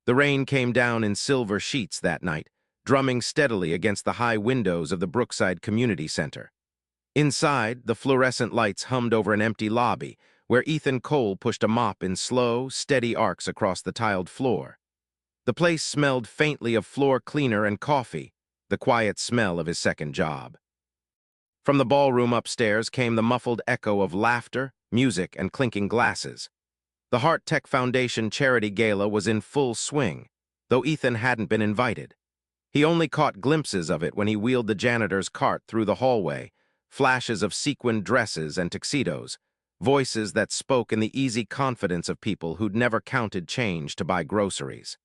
The rain came down in silver sheets that night, drumming steadily against the high windows of the Brookside Community Center. Inside, the fluorescent lights hummed over an empty lobby, where Ethan Cole pushed a mop in slow, steady arcs across the tiled floor. The place smelled faintly of floor cleaner and coffee, the quiet smell of his second job. From the ballroom upstairs came the muffled echo of laughter, music, and clinking glasses. The Heart Tech Foundation Charity Gala was in full swing, though Ethan hadn't been invited. He only caught glimpses of it when he wheeled the janitor's cart through the hallway, flashes of sequined dresses and tuxedos, voices that spoke in the easy confidence of people who'd never counted change to buy groceries.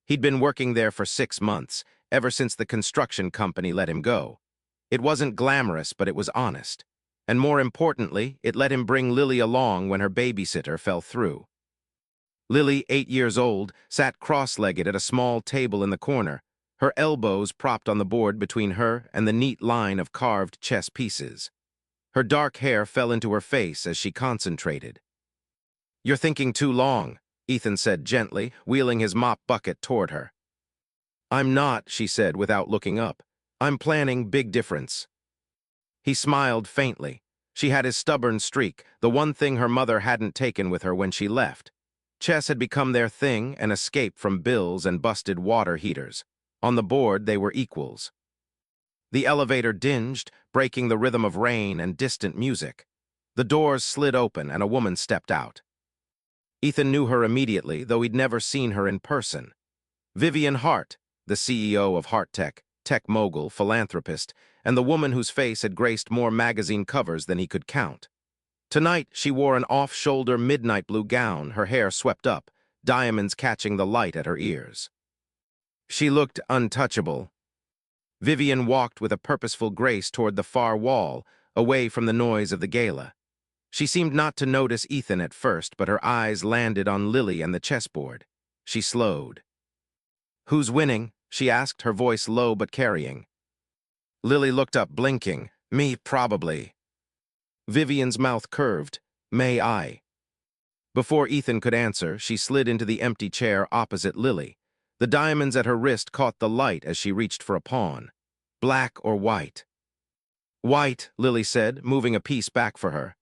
He'd been working there for 6 months, ever since the construction company let him go. It wasn't glamorous, but it was honest. And more importantly, it let him bring Lily along when her babysitter fell through. Lily, 8 years old, sat cross-legged at a small table in the corner, her elbows propped on the board between her and the neat line of carved chess pieces. Her dark hair fell into her face as she concentrated. "You're thinking too long," Ethan said gently, wheeling his mop bucket toward her. "I'm not," she said without looking up. "I'm planning big difference." He smiled faintly. She had his stubborn streak, the one thing her mother hadn't taken with her when she left. Chess had become their thing, an escape from bills and busted water heaters. On the board, they were equals. The elevator dinged, breaking the rhythm of rain and distant music. The doors slid open and a woman stepped out. Ethan knew her immediately, though he'd never seen her in person. Vivian Hart, the CEO of Heart Tech, tech mogul, philanthropist, and the woman whose face had graced more magazine covers than he could count. Tonight, she wore an off-shoulder midnight blue gown, her hair swept up, diamonds catching the light at her ears. She looked untouchable. Vivian walked with a purposeful grace toward the far wall, away from the noise of the gala. She seemed not to notice Ethan at first, but her eyes landed on Lily and the chessboard. She slowed. "Who's winning?" she asked, her voice low but carrying. Lily looked up, blinking. "Me, probably." Vivian's mouth curved. "May I?" Before Ethan could answer, she slid into the empty chair opposite Lily. The diamonds at her wrist caught the light as she reached for a pawn. "Black or white?" "White," Lily said, moving a piece back for her.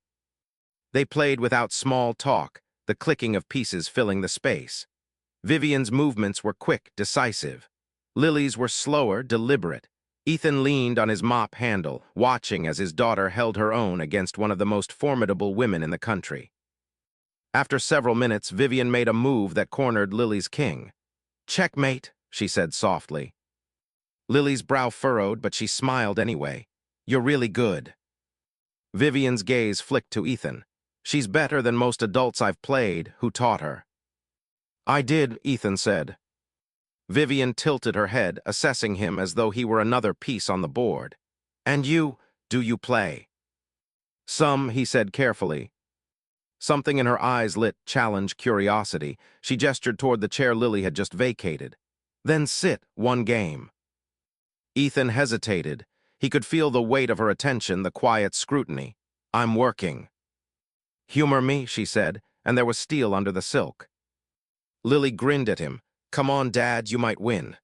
They played without small talk, the clicking of pieces filling the space. Vivian's movements were quick, decisive. Lily's were slower, deliberate. Ethan leaned on his mop handle, watching as his daughter held her own against one of the most formidable women in the country. After several minutes, Vivian made a move that cornered Lily's king. "Checkmate," she said softly. Lily's brow furrowed, but she smiled anyway. "You're really good." Vivian's gaze flicked to Ethan. "She's better than most adults I've played. Who taught her?" "I did," Ethan said. Vivian tilted her head, assessing him as though he were another piece on the board. "And you, do you play?" "Some," he said carefully. Something in her eyes lit challenge, curiosity. She gestured toward the chair Lily had just vacated. "Then sit, one game." Ethan hesitated. He could feel the weight of her attention, the quiet scrutiny. "I'm working." "Humor me," she said, and there was steel under the silk. Lily grinned at him. "Come on, Dad, you might win."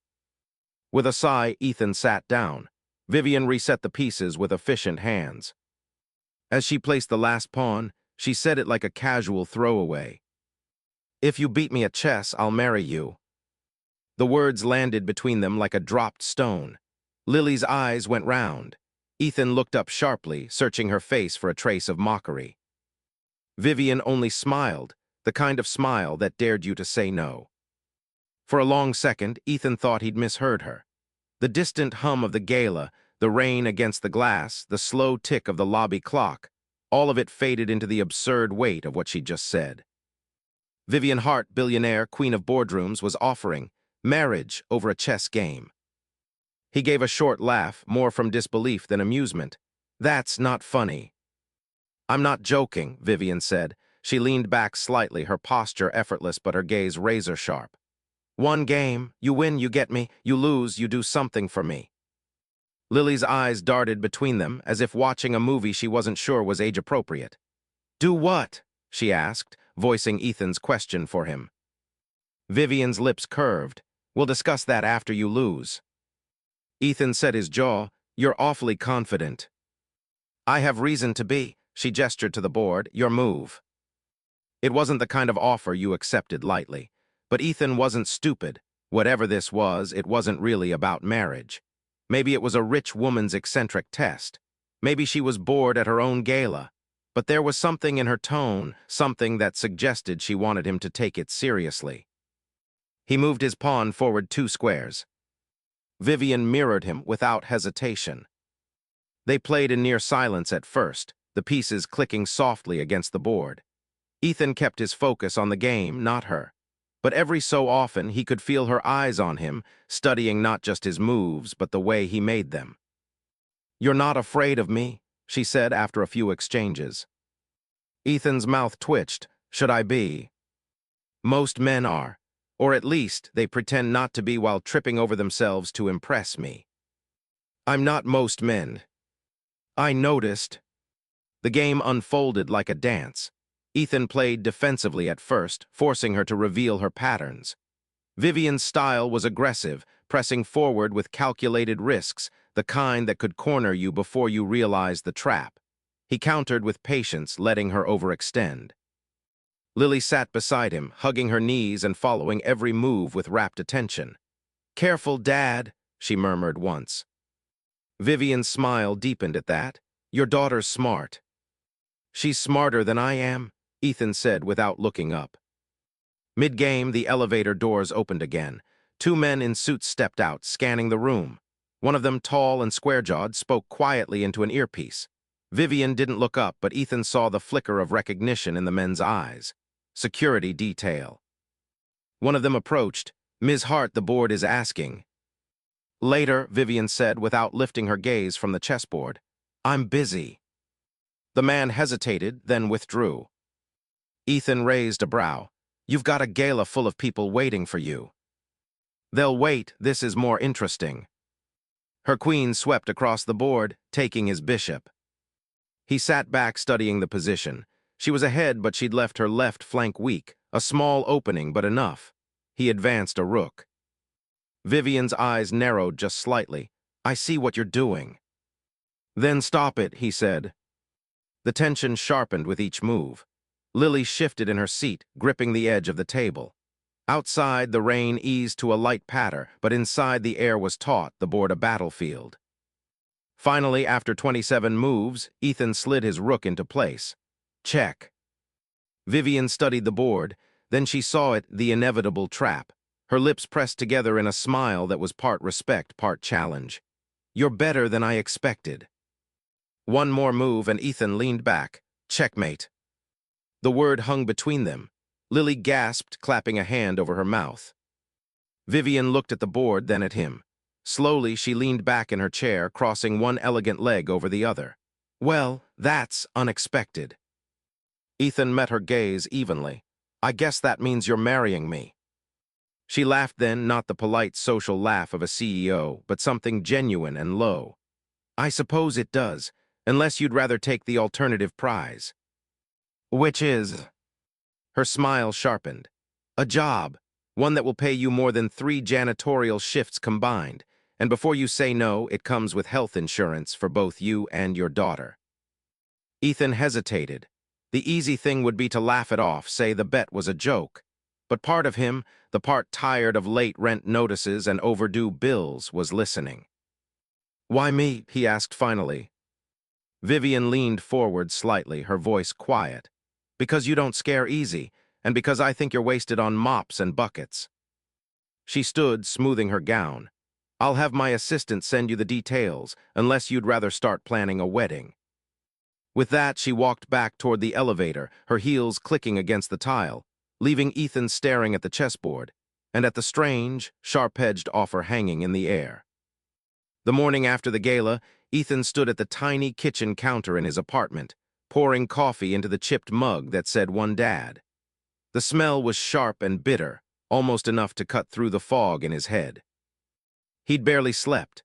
With a sigh, Ethan sat down. Vivian reset the pieces with efficient hands. As she placed the last pawn, she said it like a casual throwaway. "If you beat me at chess, I'll marry you." The words landed between them like a dropped stone. Lily's eyes went round. Ethan looked up sharply, searching her face for a trace of mockery. Vivian only smiled, the kind of smile that dared you to say no. For a long second, Ethan thought he'd misheard her. The distant hum of the gala, the rain against the glass, the slow tick of the lobby clock, all of it faded into the absurd weight of what she'd just said. Vivian Hart, billionaire, queen of boardrooms, was offering marriage over a chess game. He gave a short laugh, more from disbelief than amusement. "That's not funny." "I'm not joking," Vivian said. She leaned back slightly, her posture effortless but her gaze razor-sharp. "One game, you win, you get me, you lose, you do something for me." Lily's eyes darted between them, as if watching a movie she wasn't sure was age-appropriate. "Do what?" she asked, voicing Ethan's question for him. Vivian's lips curved. We'll discuss that after you lose. Ethan set his jaw. You're awfully confident. I have reason to be. She gestured to the board. Your move. It wasn't the kind of offer you accepted lightly. But Ethan wasn't stupid. Whatever this was, it wasn't really about marriage. Maybe it was a rich woman's eccentric test. Maybe she was bored at her own gala. But there was something in her tone, something that suggested she wanted him to take it seriously. He moved his pawn forward 2 squares. Vivian mirrored him without hesitation. They played in near silence at first, the pieces clicking softly against the board. Ethan kept his focus on the game, not her. But every so often he could feel her eyes on him, studying not just his moves, but the way he made them. You're not afraid of me, she said after a few exchanges. Ethan's mouth twitched. Should I be? Most men are. Or at least they pretend not to be while tripping over themselves to impress me. I'm not most men. I noticed. The game unfolded like a dance. Ethan played defensively at first, forcing her to reveal her patterns. Vivian's style was aggressive, pressing forward with calculated risks, the kind that could corner you before you realized the trap. He countered with patience, letting her overextend. Lily sat beside him, hugging her knees and following every move with rapt attention. Careful, Dad, she murmured once. Vivian's smile deepened at that. Your daughter's smart. She's smarter than I am, Ethan said without looking up. Mid-game, the elevator doors opened again. 2 men in suits stepped out, scanning the room. One of them, tall and square-jawed, spoke quietly into an earpiece. Vivian didn't look up, but Ethan saw the flicker of recognition in the men's eyes. Security detail. One of them approached. Ms. Hart, the board is asking. Later, Vivian said without lifting her gaze from the chessboard. I'm busy. The man hesitated, then withdrew. Ethan raised a brow. You've got a gala full of people waiting for you. They'll wait, this is more interesting. Her queen swept across the board, taking his bishop. He sat back studying the position. She was ahead, but she'd left her left flank weak, a small opening, but enough. He advanced a rook. Vivian's eyes narrowed just slightly. I see what you're doing. Then stop it, he said. The tension sharpened with each move. Lily shifted in her seat, gripping the edge of the table. Outside, the rain eased to a light patter, but inside the air was taut, the board a battlefield. Finally, after 27 moves, Ethan slid his rook into place. Check. Vivian studied the board, then she saw it, the inevitable trap. Her lips pressed together in a smile that was part respect, part challenge. You're better than I expected. One more move and Ethan leaned back. Checkmate. The word hung between them. Lily gasped, clapping a hand over her mouth. Vivian looked at the board, then at him. Slowly, she leaned back in her chair, crossing one elegant leg over the other. Well, that's unexpected. Ethan met her gaze evenly. I guess that means you're marrying me. She laughed then, not the polite social laugh of a CEO, but something genuine and low. I suppose it does, unless you'd rather take the alternative prize. Which is? Her smile sharpened. A job, one that will pay you more than 3 janitorial shifts combined, and before you say no, it comes with health insurance for both you and your daughter. Ethan hesitated. The easy thing would be to laugh it off, say the bet was a joke. But part of him, the part tired of late rent notices and overdue bills, was listening. Why me? He asked finally. Vivian leaned forward slightly, her voice quiet. Because you don't scare easy, and because I think you're wasted on mops and buckets. She stood, smoothing her gown. I'll have my assistant send you the details, unless you'd rather start planning a wedding. With that, she walked back toward the elevator, her heels clicking against the tile, leaving Ethan staring at the chessboard, and at the strange, sharp-edged offer hanging in the air. The morning after the gala, Ethan stood at the tiny kitchen counter in his apartment, pouring coffee into the chipped mug that said One Dad. The smell was sharp and bitter, almost enough to cut through the fog in his head. He'd barely slept.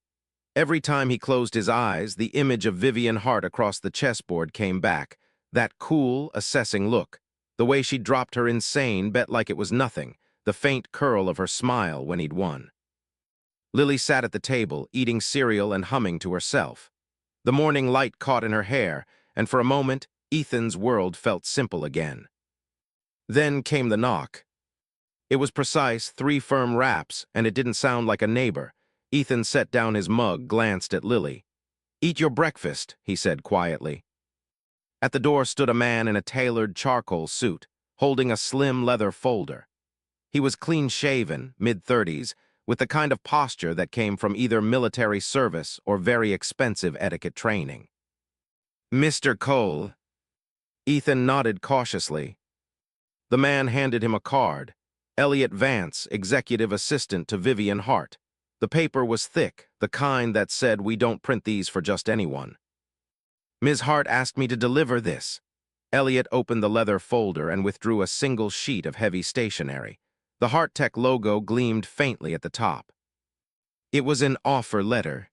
Every time he closed his eyes, the image of Vivian Hart across the chessboard came back, that cool, assessing look, the way she dropped her insane bet like it was nothing, the faint curl of her smile when he'd won. Lily sat at the table, eating cereal and humming to herself. The morning light caught in her hair, and for a moment, Ethan's world felt simple again. Then came the knock. It was precise, 3 firm raps, and it didn't sound like a neighbor. Ethan set down his mug, glanced at Lily. "Eat your breakfast," he said quietly. At the door stood a man in a tailored charcoal suit, holding a slim leather folder. He was clean-shaven, mid-30s, with the kind of posture that came from either military service or very expensive etiquette training. "Mr. Cole." Ethan nodded cautiously. The man handed him a card. Elliot Vance, executive assistant to Vivian Hart. The paper was thick, the kind that said, "We don't print these for just anyone." "Ms. Hart asked me to deliver this." Elliot opened the leather folder and withdrew a single sheet of heavy stationery. The Hart-Tech logo gleamed faintly at the top. It was an offer letter.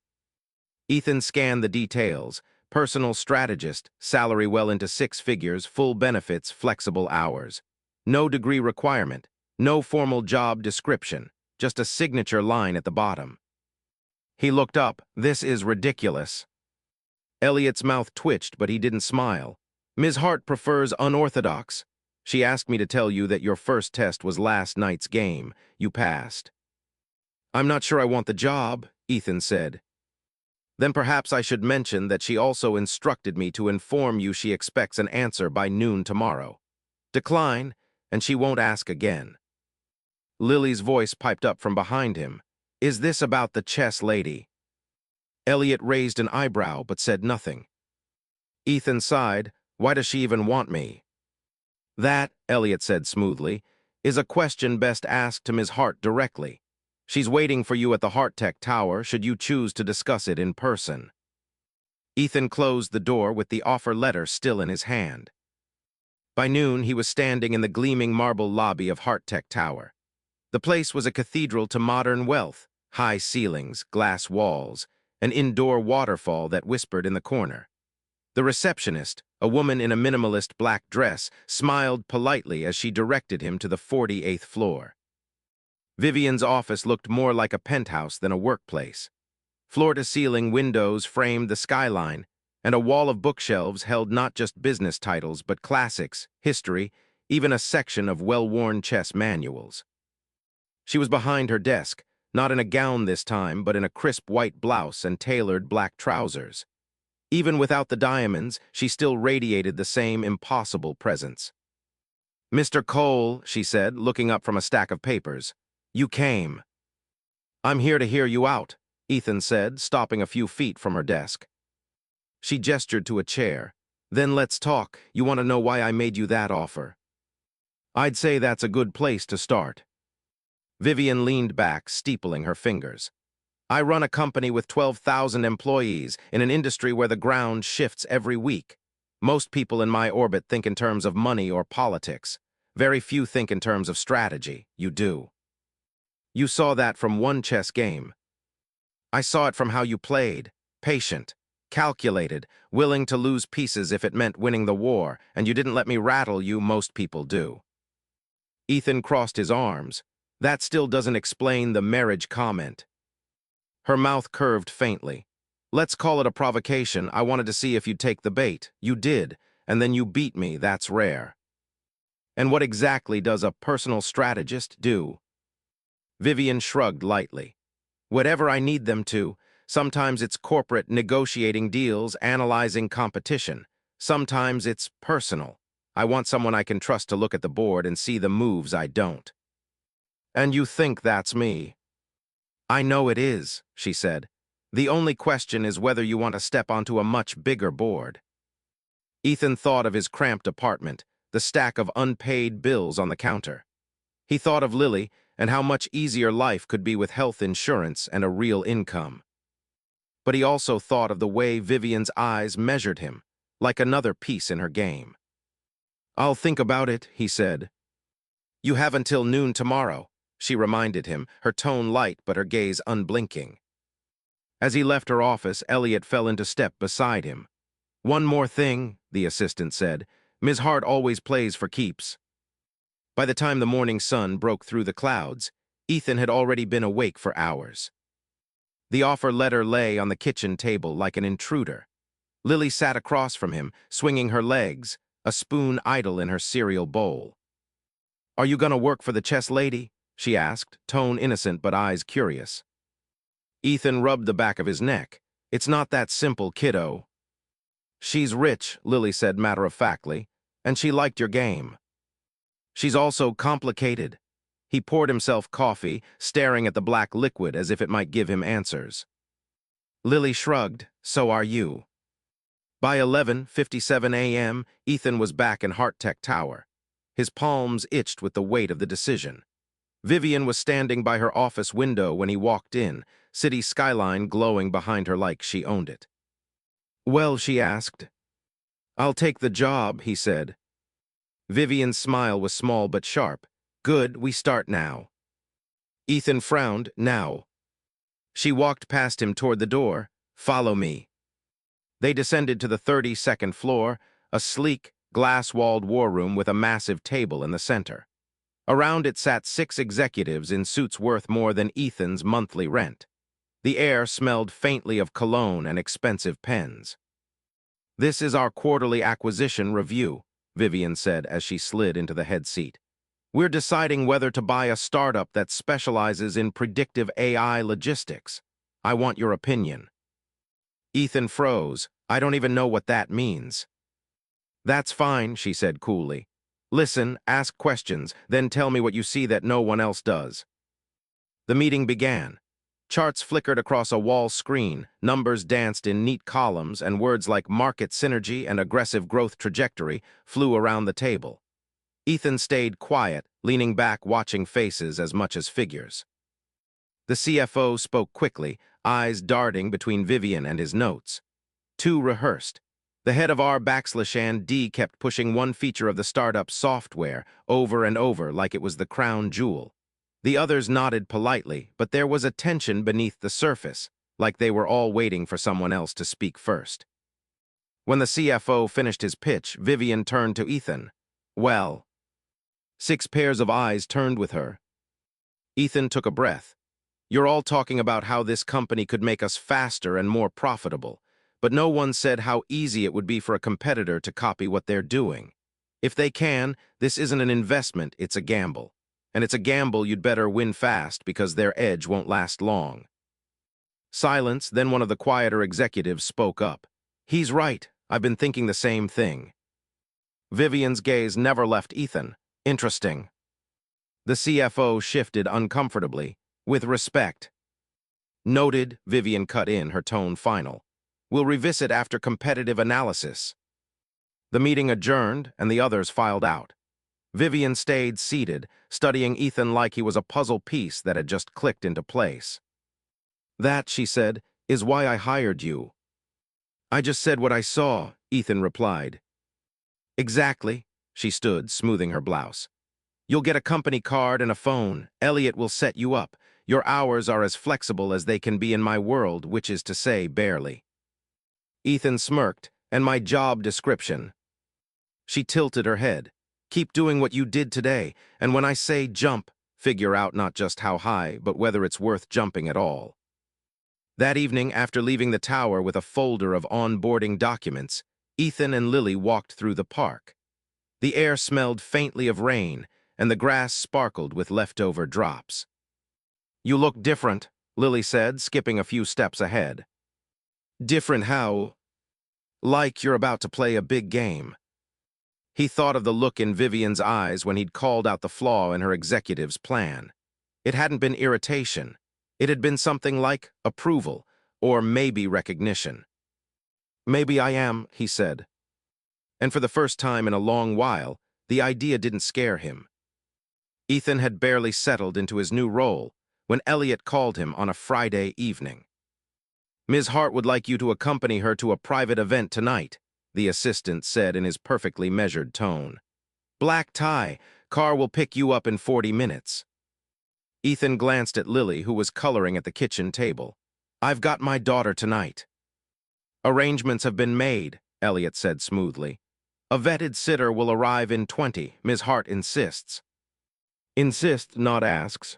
Ethan scanned the details. Personal strategist, salary well into 6 figures, full benefits, flexible hours. No degree requirement, no formal job description, just a signature line at the bottom. He looked up. "This is ridiculous." Elliot's mouth twitched, but he didn't smile. "Ms. Hart prefers unorthodox. She asked me to tell you that your first test was last night's game. You passed." "I'm not sure I want the job," Ethan said. "Then perhaps I should mention that she also instructed me to inform you she expects an answer by noon tomorrow. Decline, and she won't ask again." Lily's voice piped up from behind him. "Is this about the chess lady?" Elliot raised an eyebrow but said nothing. Ethan sighed. "Why does she even want me?" "That," Elliot said smoothly, "is a question best asked to Ms. Hart directly. She's waiting for you at the Hart-Tech Tower should you choose to discuss it in person." Ethan closed the door with the offer letter still in his hand. By noon, he was standing in the gleaming marble lobby of Hart-Tech Tower. The place was a cathedral to modern wealth, high ceilings, glass walls, an indoor waterfall that whispered in the corner. The receptionist, a woman in a minimalist black dress, smiled politely as she directed him to the 48th floor. Vivian's office looked more like a penthouse than a workplace. Floor-to-ceiling windows framed the skyline, and a wall of bookshelves held not just business titles but classics, history, even a section of well-worn chess manuals. She was behind her desk, not in a gown this time, but in a crisp white blouse and tailored black trousers. Even without the diamonds, she still radiated the same impossible presence. "Mr. Cole," she said, looking up from a stack of papers. "You came." "I'm here to hear you out," Ethan said, stopping a few feet from her desk. She gestured to a chair. "Then let's talk. You want to know why I made you that offer?" "I'd say that's a good place to start." Vivian leaned back, steepling her fingers. "I run a company with 12,000 employees in an industry where the ground shifts every week. Most people in my orbit think in terms of money or politics. Very few think in terms of strategy. You do. You saw that from one chess game. I saw it from how you played. Patient, calculated, willing to lose pieces if it meant winning the war, and you didn't let me rattle you, most people do." Ethan crossed his arms. "That still doesn't explain the marriage comment." Her mouth curved faintly. "Let's call it a provocation. I wanted to see if you'd take the bait. You did, and then you beat me. That's rare." "And what exactly does a personal strategist do?" Vivian shrugged lightly. "Whatever I need them to. Sometimes it's corporate negotiating deals, analyzing competition. Sometimes it's personal. I want someone I can trust to look at the board and see the moves I don't." "And you think that's me?" "I know it is," she said. "The only question is whether you want to step onto a much bigger board." Ethan thought of his cramped apartment, the stack of unpaid bills on the counter. He thought of Lily and how much easier life could be with health insurance and a real income. But he also thought of the way Vivian's eyes measured him, like another piece in her game. "I'll think about it," he said. "You have until noon tomorrow," she reminded him, her tone light but her gaze unblinking. As he left her office, Elliot fell into step beside him. "One more thing," the assistant said. "Ms. Hart always plays for keeps." By the time the morning sun broke through the clouds, Ethan had already been awake for hours. The offer letter lay on the kitchen table like an intruder. Lily sat across from him, swinging her legs, a spoon idle in her cereal bowl. "Are you gonna work for the chess lady?" she asked, tone innocent but eyes curious. Ethan rubbed the back of his neck. "It's not that simple, kiddo." "She's rich," Lily said matter-of-factly, "and she liked your game. She's also complicated." He poured himself coffee, staring at the black liquid as if it might give him answers. Lily shrugged. "So are you." By 11:57 a.m., Ethan was back in Hartech Tower. His palms itched with the weight of the decision. Vivian was standing by her office window when he walked in, city skyline glowing behind her like she owned it. "Well," she asked. "I'll take the job," he said. Vivian's smile was small but sharp. "Good, we start now." Ethan frowned. "Now." She walked past him toward the door. "Follow me." They descended to the 32nd floor, a sleek, glass-walled war room with a massive table in the center. Around it sat 6 executives in suits worth more than Ethan's monthly rent. The air smelled faintly of cologne and expensive pens. "This is our quarterly acquisition review," Vivian said as she slid into the head seat. "We're deciding whether to buy a startup that specializes in predictive AI logistics. I want your opinion." Ethan froze. "I don't even know what that means." "That's fine," she said coolly. "Listen, ask questions, then tell me what you see that no one else does." The meeting began. Charts flickered across a wall screen, numbers danced in neat columns, and words like market synergy and aggressive growth trajectory flew around the table. Ethan stayed quiet, leaning back watching faces as much as figures. The CFO spoke quickly, eyes darting between Vivian and his notes. Too rehearsed. The head of R/D kept pushing one feature of the startup's software over and over like it was the crown jewel. The others nodded politely, but there was a tension beneath the surface, like they were all waiting for someone else to speak first. When the CFO finished his pitch, Vivian turned to Ethan. "Well." 6 pairs of eyes turned with her. Ethan took a breath. "You're all talking about how this company could make us faster and more profitable, but no one said how easy it would be for a competitor to copy what they're doing. If they can, this isn't an investment, it's a gamble. And it's a gamble you'd better win fast because their edge won't last long." Silence, then one of the quieter executives spoke up. "He's right. I've been thinking the same thing." Vivian's gaze never left Ethan. "Interesting." The CFO shifted uncomfortably. "With respect." "Noted," Vivian cut in, her tone final. "We'll revisit after competitive analysis." The meeting adjourned, and the others filed out. Vivian stayed seated, studying Ethan like he was a puzzle piece that had just clicked into place. "That," she said, "is why I hired you." "I just said what I saw," Ethan replied. "Exactly." She stood, smoothing her blouse. "You'll get a company card and a phone. Elliot will set you up. Your hours are as flexible as they can be in my world, which is to say, barely." Ethan smirked. "And my job description?" She tilted her head. "Keep doing what you did today, and when I say jump, figure out not just how high, but whether it's worth jumping at all." That evening, after leaving the tower with a folder of onboarding documents, Ethan and Lily walked through the park. The air smelled faintly of rain, and the grass sparkled with leftover drops. "You look different," Lily said, skipping a few steps ahead. "Different how?" "Like you're about to play a big game." He thought of the look in Vivian's eyes when he'd called out the flaw in her executive's plan. It hadn't been irritation. It had been something like approval, or maybe recognition. "Maybe I am," he said. And for the first time in a long while, the idea didn't scare him. Ethan had barely settled into his new role when Elliot called him on a Friday evening. "Ms. Hart would like you to accompany her to a private event tonight," the assistant said in his perfectly measured tone. "Black tie. Car will pick you up in 40 minutes. Ethan glanced at Lily, who was coloring at the kitchen table. "I've got my daughter tonight." "Arrangements have been made," Elliot said smoothly. "A vetted sitter will arrive in 20, Ms. Hart insists." Insist, not asks.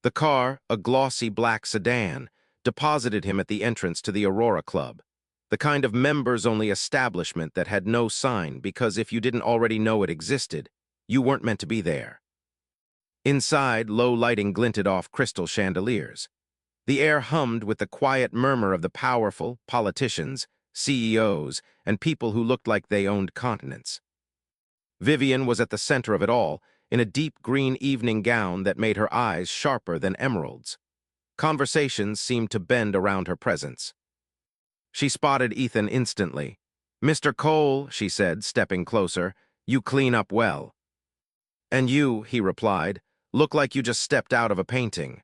The car, a glossy black sedan, deposited him at the entrance to the Aurora Club, the kind of members-only establishment that had no sign because if you didn't already know it existed, you weren't meant to be there. Inside, low lighting glinted off crystal chandeliers. The air hummed with the quiet murmur of the powerful, politicians, CEOs, and people who looked like they owned continents. Vivian was at the center of it all, in a deep green evening gown that made her eyes sharper than emeralds. Conversations seemed to bend around her presence. She spotted Ethan instantly. "Mr. Cole," she said, stepping closer, "you clean up well." "And you," he replied, "look like you just stepped out of a painting."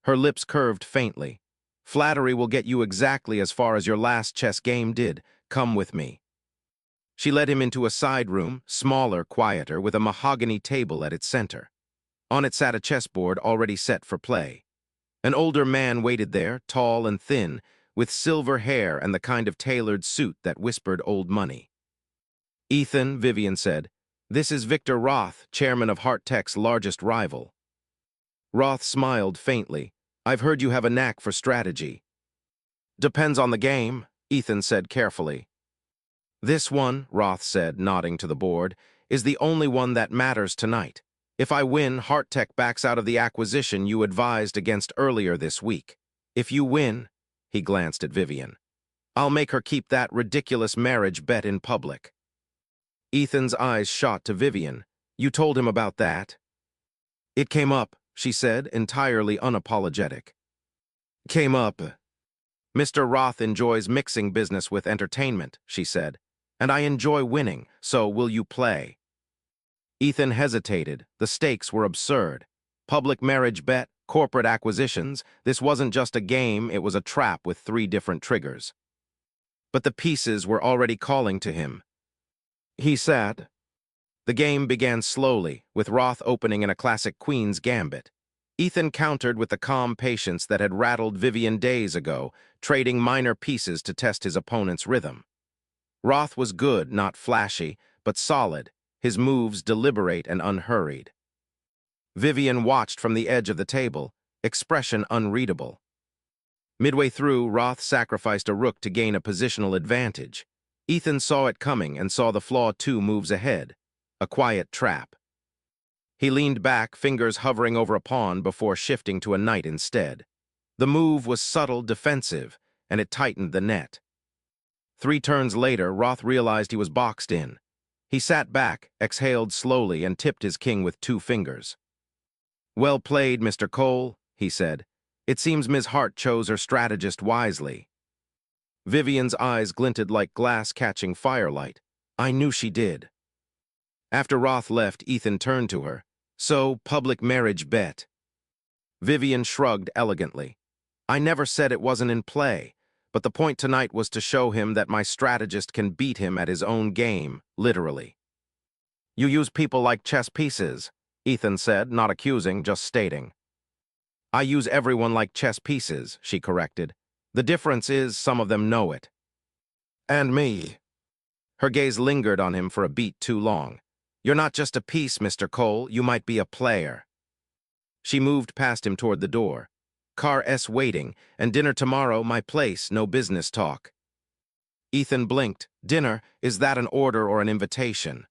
Her lips curved faintly. "Flattery will get you exactly as far as your last chess game did. Come with me." She led him into a side room, smaller, quieter, with a mahogany table at its center. On it sat a chessboard already set for play. An older man waited there, tall and thin, with silver hair and the kind of tailored suit that whispered old money. "Ethan," Vivian said, "this is Victor Roth, chairman of Heart-Tech's largest rival." Roth smiled faintly. "I've heard you have a knack for strategy." "Depends on the game," Ethan said carefully. "This one," Roth said, nodding to the board, "is the only one that matters tonight. If I win, Heart-Tech backs out of the acquisition you advised against earlier this week. If you win," he glanced at Vivian, "I'll make her keep that ridiculous marriage bet in public." Ethan's eyes shot to Vivian. "You told him about that?" "It came up," she said, entirely unapologetic. "Came up." "Mr. Roth enjoys mixing business with entertainment," she said, "and I enjoy winning, so will you play?" Ethan hesitated. The stakes were absurd. Public marriage bet, corporate acquisitions. This wasn't just a game, it was a trap with 3 different triggers. But the pieces were already calling to him. He sat. The game began slowly, with Roth opening in a classic Queen's Gambit. Ethan countered with the calm patience that had rattled Vivian days ago, trading minor pieces to test his opponent's rhythm. Roth was good, not flashy, but solid, his moves deliberate and unhurried. Vivian watched from the edge of the table, expression unreadable. Midway through, Roth sacrificed a rook to gain a positional advantage. Ethan saw it coming and saw the flaw 2 moves ahead, a quiet trap. He leaned back, fingers hovering over a pawn before shifting to a knight instead. The move was subtle, defensive, and it tightened the net. 3 turns later, Roth realized he was boxed in. He sat back, exhaled slowly, and tipped his king with 2 fingers. "Well played, Mr. Cole," he said. "It seems Ms. Hart chose her strategist wisely." Vivian's eyes glinted like glass catching firelight. "I knew she did." After Roth left, Ethan turned to her. "So, public marriage bet." Vivian shrugged elegantly. "I never said it wasn't in play, but the point tonight was to show him that my strategist can beat him at his own game, literally." "You use people like chess pieces," Ethan said, not accusing, just stating. "I use everyone like chess pieces," she corrected. "The difference is some of them know it." "And me." Her gaze lingered on him for a beat too long. "You're not just a piece, Mr. Cole, you might be a player." She moved past him toward the door. "Car S waiting, and dinner tomorrow, my place, no business talk." Ethan blinked. "Dinner, is that an order or an invitation?"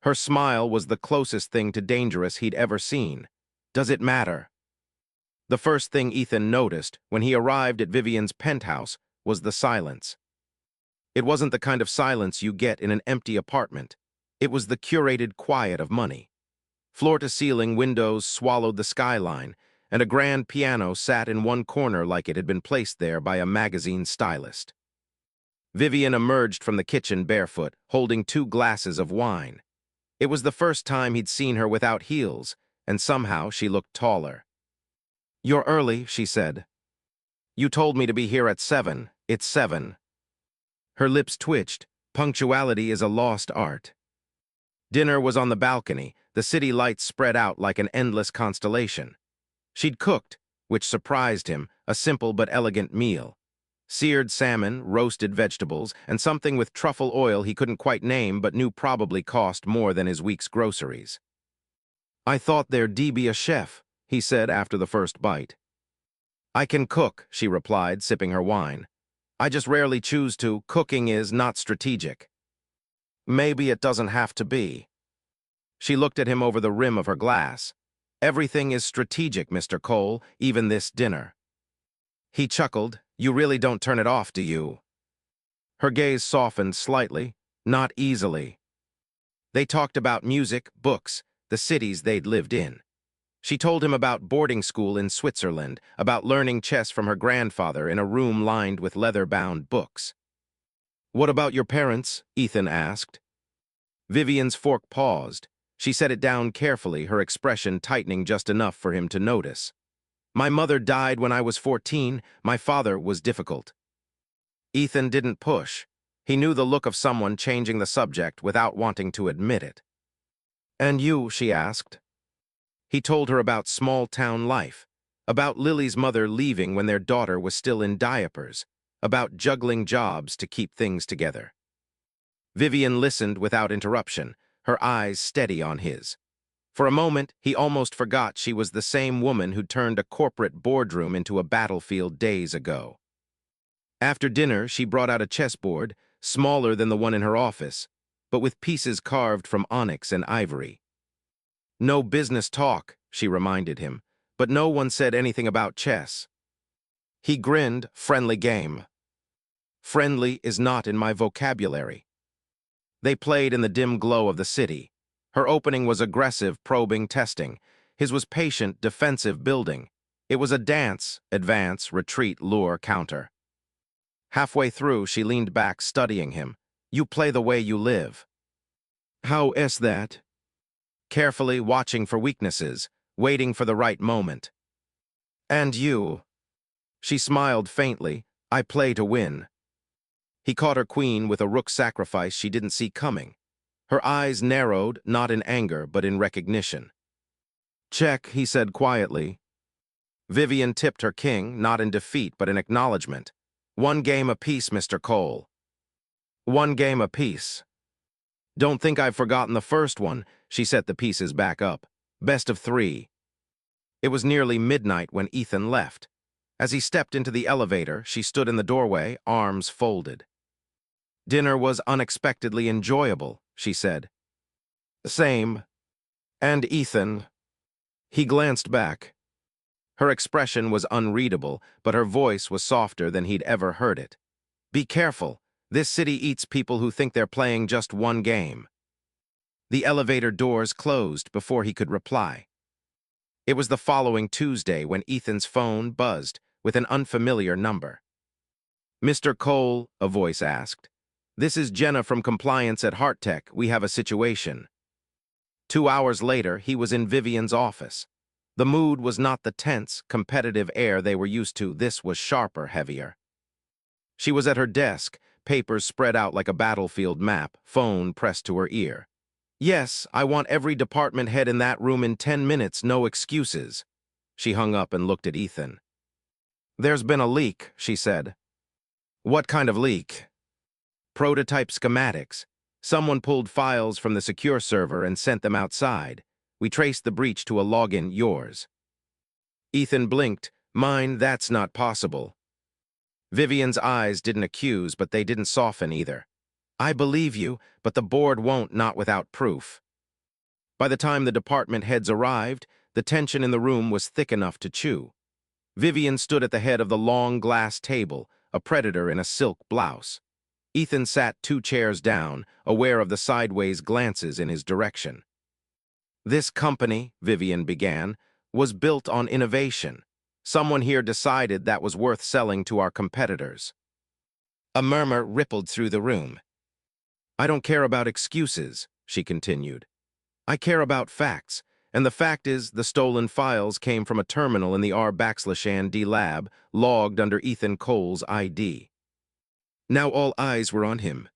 Her smile was the closest thing to dangerous he'd ever seen. "Does it matter?" The first thing Ethan noticed when he arrived at Vivian's penthouse was the silence. It wasn't the kind of silence you get in an empty apartment. It was the curated quiet of money. Floor-to-ceiling windows swallowed the skyline, and a grand piano sat in one corner like it had been placed there by a magazine stylist. Vivian emerged from the kitchen barefoot, holding 2 glasses of wine. It was the first time he'd seen her without heels, and somehow she looked taller. "You're early," she said. "You told me to be here at 7. It's 7. Her lips twitched. Punctuality is a lost art. Dinner was on the balcony, the city lights spread out like an endless constellation. She'd cooked, which surprised him, a simple but elegant meal. Seared salmon, roasted vegetables, and something with truffle oil he couldn't quite name but knew probably cost more than his week's groceries. I thought there'd be a chef, he said after the first bite. I can cook, she replied, sipping her wine. I just rarely choose to. Cooking is not strategic. Maybe it doesn't have to be. She looked at him over the rim of her glass. Everything is strategic, Mr. Cole, even this dinner. He chuckled. You really don't turn it off, do you? Her gaze softened slightly, not easily. They talked about music, books, the cities they'd lived in. She told him about boarding school in Switzerland, about learning chess from her grandfather in a room lined with leather-bound books. What about your parents? Ethan asked. Vivian's fork paused. She set it down carefully, her expression tightening just enough for him to notice. My mother died when I was 14. My father was difficult. Ethan didn't push. He knew the look of someone changing the subject without wanting to admit it. And you, she asked. He told her about small-town life, about Lily's mother leaving when their daughter was still in diapers, about juggling jobs to keep things together. Vivian listened without interruption, her eyes steady on his. For a moment, he almost forgot she was the same woman who turned a corporate boardroom into a battlefield days ago. After dinner, she brought out a chessboard, smaller than the one in her office, but with pieces carved from onyx and ivory. No business talk, she reminded him, but no one said anything about chess. He grinned, friendly game. Friendly is not in my vocabulary. They played in the dim glow of the city. Her opening was aggressive, probing, testing. His was patient, defensive, building. It was a dance, advance, retreat, lure, counter. Halfway through, she leaned back, studying him. You play the way you live. How is that? Carefully watching for weaknesses, waiting for the right moment. And you? She smiled faintly. I play to win. He caught her queen with a rook sacrifice she didn't see coming. Her eyes narrowed, not in anger, but in recognition. Check, he said quietly. Vivian tipped her king, not in defeat, but in acknowledgement. One game apiece, Mr. Cole. One game apiece. Don't think I've forgotten the first one. She set the pieces back up. Best of 3. It was nearly midnight when Ethan left. As he stepped into the elevator, she stood in the doorway, arms folded. Dinner was unexpectedly enjoyable, she said. Same. And Ethan. He glanced back. Her expression was unreadable, but her voice was softer than he'd ever heard it. Be careful. This city eats people who think they're playing just one game. The elevator doors closed before he could reply. It was the following Tuesday when Ethan's phone buzzed with an unfamiliar number. Mr. Cole, a voice asked. This is Jenna from compliance at HeartTech. We have a situation. 2 hours later, he was in Vivian's office. The mood was not the tense, competitive air they were used to. This was sharper, heavier. She was at her desk, papers spread out like a battlefield map, phone pressed to her ear. Yes, I want every department head in that room in 10 minutes, no excuses. She hung up and looked at Ethan. There's been a leak, she said. What kind of leak? Prototype schematics. Someone pulled files from the secure server and sent them outside. We traced the breach to a login, yours. Ethan blinked. Mine, that's not possible. Vivian's eyes didn't accuse, but they didn't soften either. I believe you, but the board won't, not without proof. By the time the department heads arrived, the tension in the room was thick enough to chew. Vivian stood at the head of the long glass table, a predator in a silk blouse. Ethan sat 2 chairs down, aware of the sideways glances in his direction. This company, Vivian began, was built on innovation. Someone here decided that was worth selling to our competitors. A murmur rippled through the room. I don't care about excuses, she continued. I care about facts, and the fact is the stolen files came from a terminal in the R-D lab, logged under Ethan Cole's ID. Now all eyes were on him.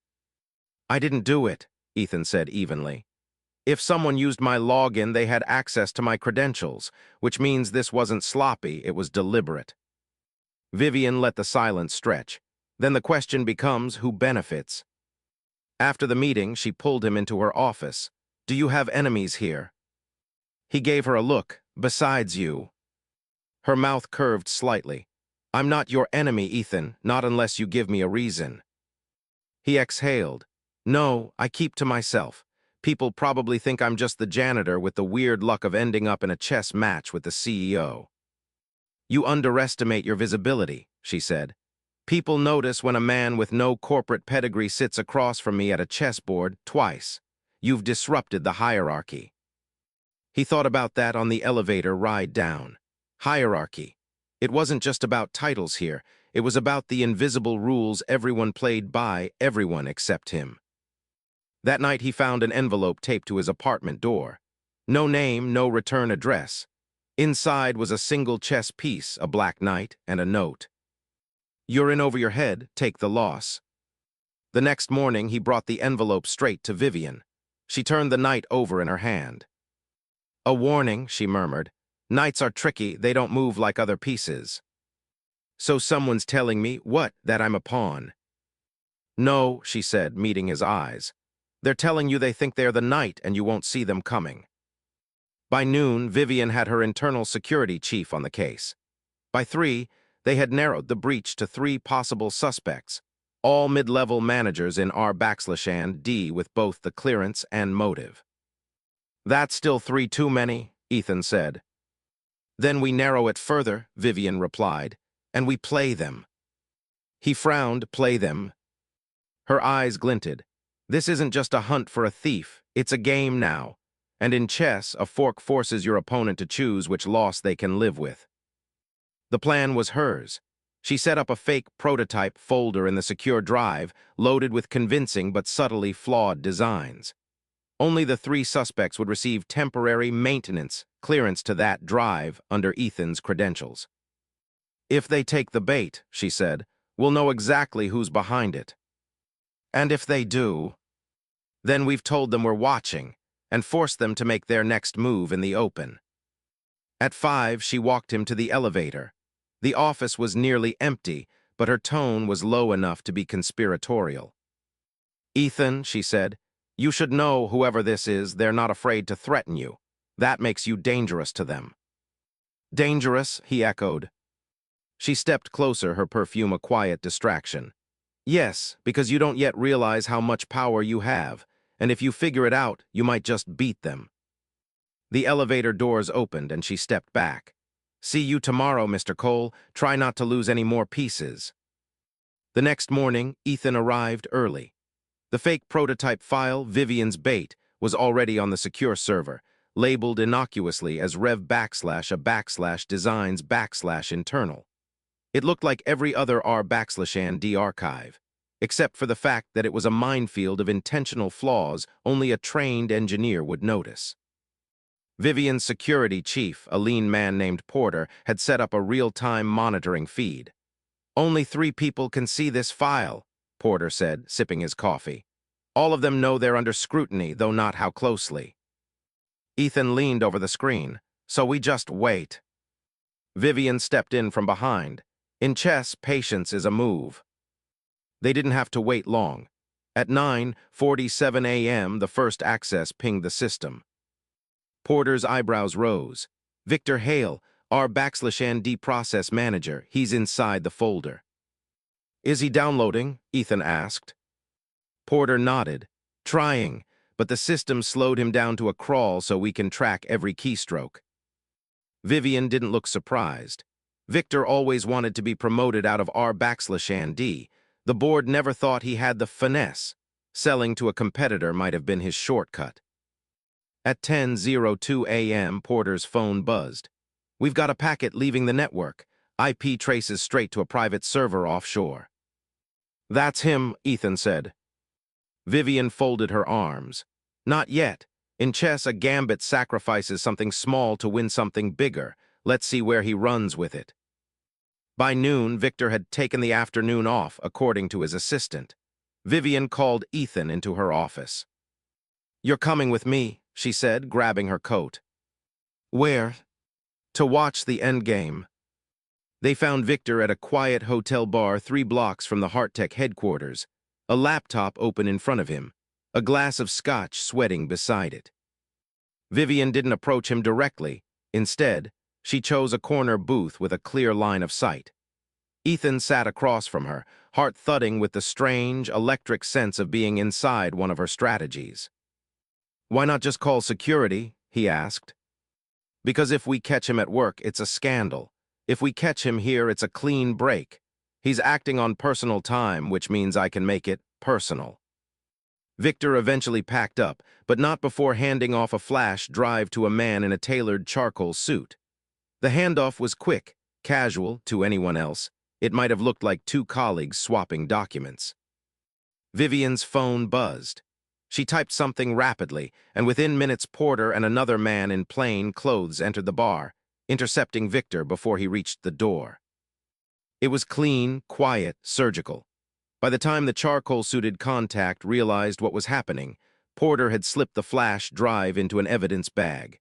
I didn't do it, Ethan said evenly. If someone used my login, they had access to my credentials, which means this wasn't sloppy, it was deliberate. Vivian let the silence stretch. Then the question becomes, who benefits? After the meeting, she pulled him into her office. Do you have enemies here? He gave her a look. Besides you. Her mouth curved slightly. I'm not your enemy, Ethan, not unless you give me a reason. He exhaled. No, I keep to myself. People probably think I'm just the janitor with the weird luck of ending up in a chess match with the CEO. You underestimate your visibility, she said. People notice when a man with no corporate pedigree sits across from me at a chessboard twice. You've disrupted the hierarchy. He thought about that on the elevator ride down. Hierarchy. It wasn't just about titles here. It was about the invisible rules everyone played by, everyone except him. That night he found an envelope taped to his apartment door. No name, no return address. Inside was a single chess piece, a black knight, and a note. You're in over your head, take the loss. The next morning he brought the envelope straight to Vivian. She turned the knight over in her hand. A warning, she murmured. Knights are tricky, they don't move like other pieces. So someone's telling me, what, that I'm a pawn? No, she said, meeting his eyes. They're telling you they think they're the knight and you won't see them coming. By noon, Vivian had her internal security chief on the case. By 3, they had narrowed the breach to 3 possible suspects, all mid-level managers in R/D with both the clearance and motive. That's still 3 too many, Ethan said. Then we narrow it further, Vivian replied, and we play them. He frowned. Play them. Her eyes glinted. This isn't just a hunt for a thief, it's a game now. And in chess, a fork forces your opponent to choose which loss they can live with. The plan was hers. She set up a fake prototype folder in the secure drive, loaded with convincing but subtly flawed designs. Only the 3 suspects would receive temporary maintenance clearance to that drive under Ethan's credentials. If they take the bait, she said, we'll know exactly who's behind it. And if they do, then we've told them we're watching and forced them to make their next move in the open. At 5, she walked him to the elevator. The office was nearly empty, but her tone was low enough to be conspiratorial. Ethan, she said, you should know whoever this is, they're not afraid to threaten you. That makes you dangerous to them. Dangerous, he echoed. She stepped closer, her perfume a quiet distraction. Yes, because you don't yet realize how much power you have, and if you figure it out, you might just beat them. The elevator doors opened and she stepped back. See you tomorrow, Mr. Cole. Try not to lose any more pieces. The next morning, Ethan arrived early. The fake prototype file, Vivian's bait, was already on the secure server, labeled innocuously as rev_designs_internal. It looked like every other R/D archive, except for the fact that it was a minefield of intentional flaws only a trained engineer would notice. Vivian's security chief, a lean man named Porter, had set up a real-time monitoring feed. Only 3 people can see this file, Porter said, sipping his coffee. All of them know they're under scrutiny, though not how closely. Ethan leaned over the screen. So we just wait. Vivian stepped in from behind. In chess, patience is a move. They didn't have to wait long. At 9:47 a.m., the first access pinged the system. Porter's eyebrows rose. Victor Hale, R/D process manager, he's inside the folder. Is he downloading? Ethan asked. Porter nodded. Trying, but the system slowed him down to a crawl so we can track every keystroke. Vivian didn't look surprised. Victor always wanted to be promoted out of R/D. The board never thought he had the finesse. Selling to a competitor might have been his shortcut. At 10:02 a.m., Porter's phone buzzed. We've got a packet leaving the network. IP traces straight to a private server offshore. That's him, Ethan said. Vivian folded her arms. Not yet. In chess, a gambit sacrifices something small to win something bigger. Let's see where he runs with it. By noon, Victor had taken the afternoon off, according to his assistant. Vivian called Ethan into her office. You're coming with me, she said, grabbing her coat. Where? To watch the endgame. They found Victor at a quiet hotel bar 3 blocks from the Hearttech headquarters, a laptop open in front of him, a glass of scotch sweating beside it. Vivian didn't approach him directly. Instead, she chose a corner booth with a clear line of sight. Ethan sat across from her, heart thudding with the strange, electric sense of being inside one of her strategies. "Why not just call security?" he asked. "Because if we catch him at work, it's a scandal. If we catch him here, it's a clean break. He's acting on personal time, which means I can make it personal." Victor eventually packed up, but not before handing off a flash drive to a man in a tailored charcoal suit. The handoff was quick, casual to anyone else. It might have looked like two colleagues swapping documents. Vivian's phone buzzed. She typed something rapidly, and within minutes Porter and another man in plain clothes entered the bar, intercepting Victor before he reached the door. It was clean, quiet, surgical. By the time the charcoal-suited contact realized what was happening, Porter had slipped the flash drive into an evidence bag.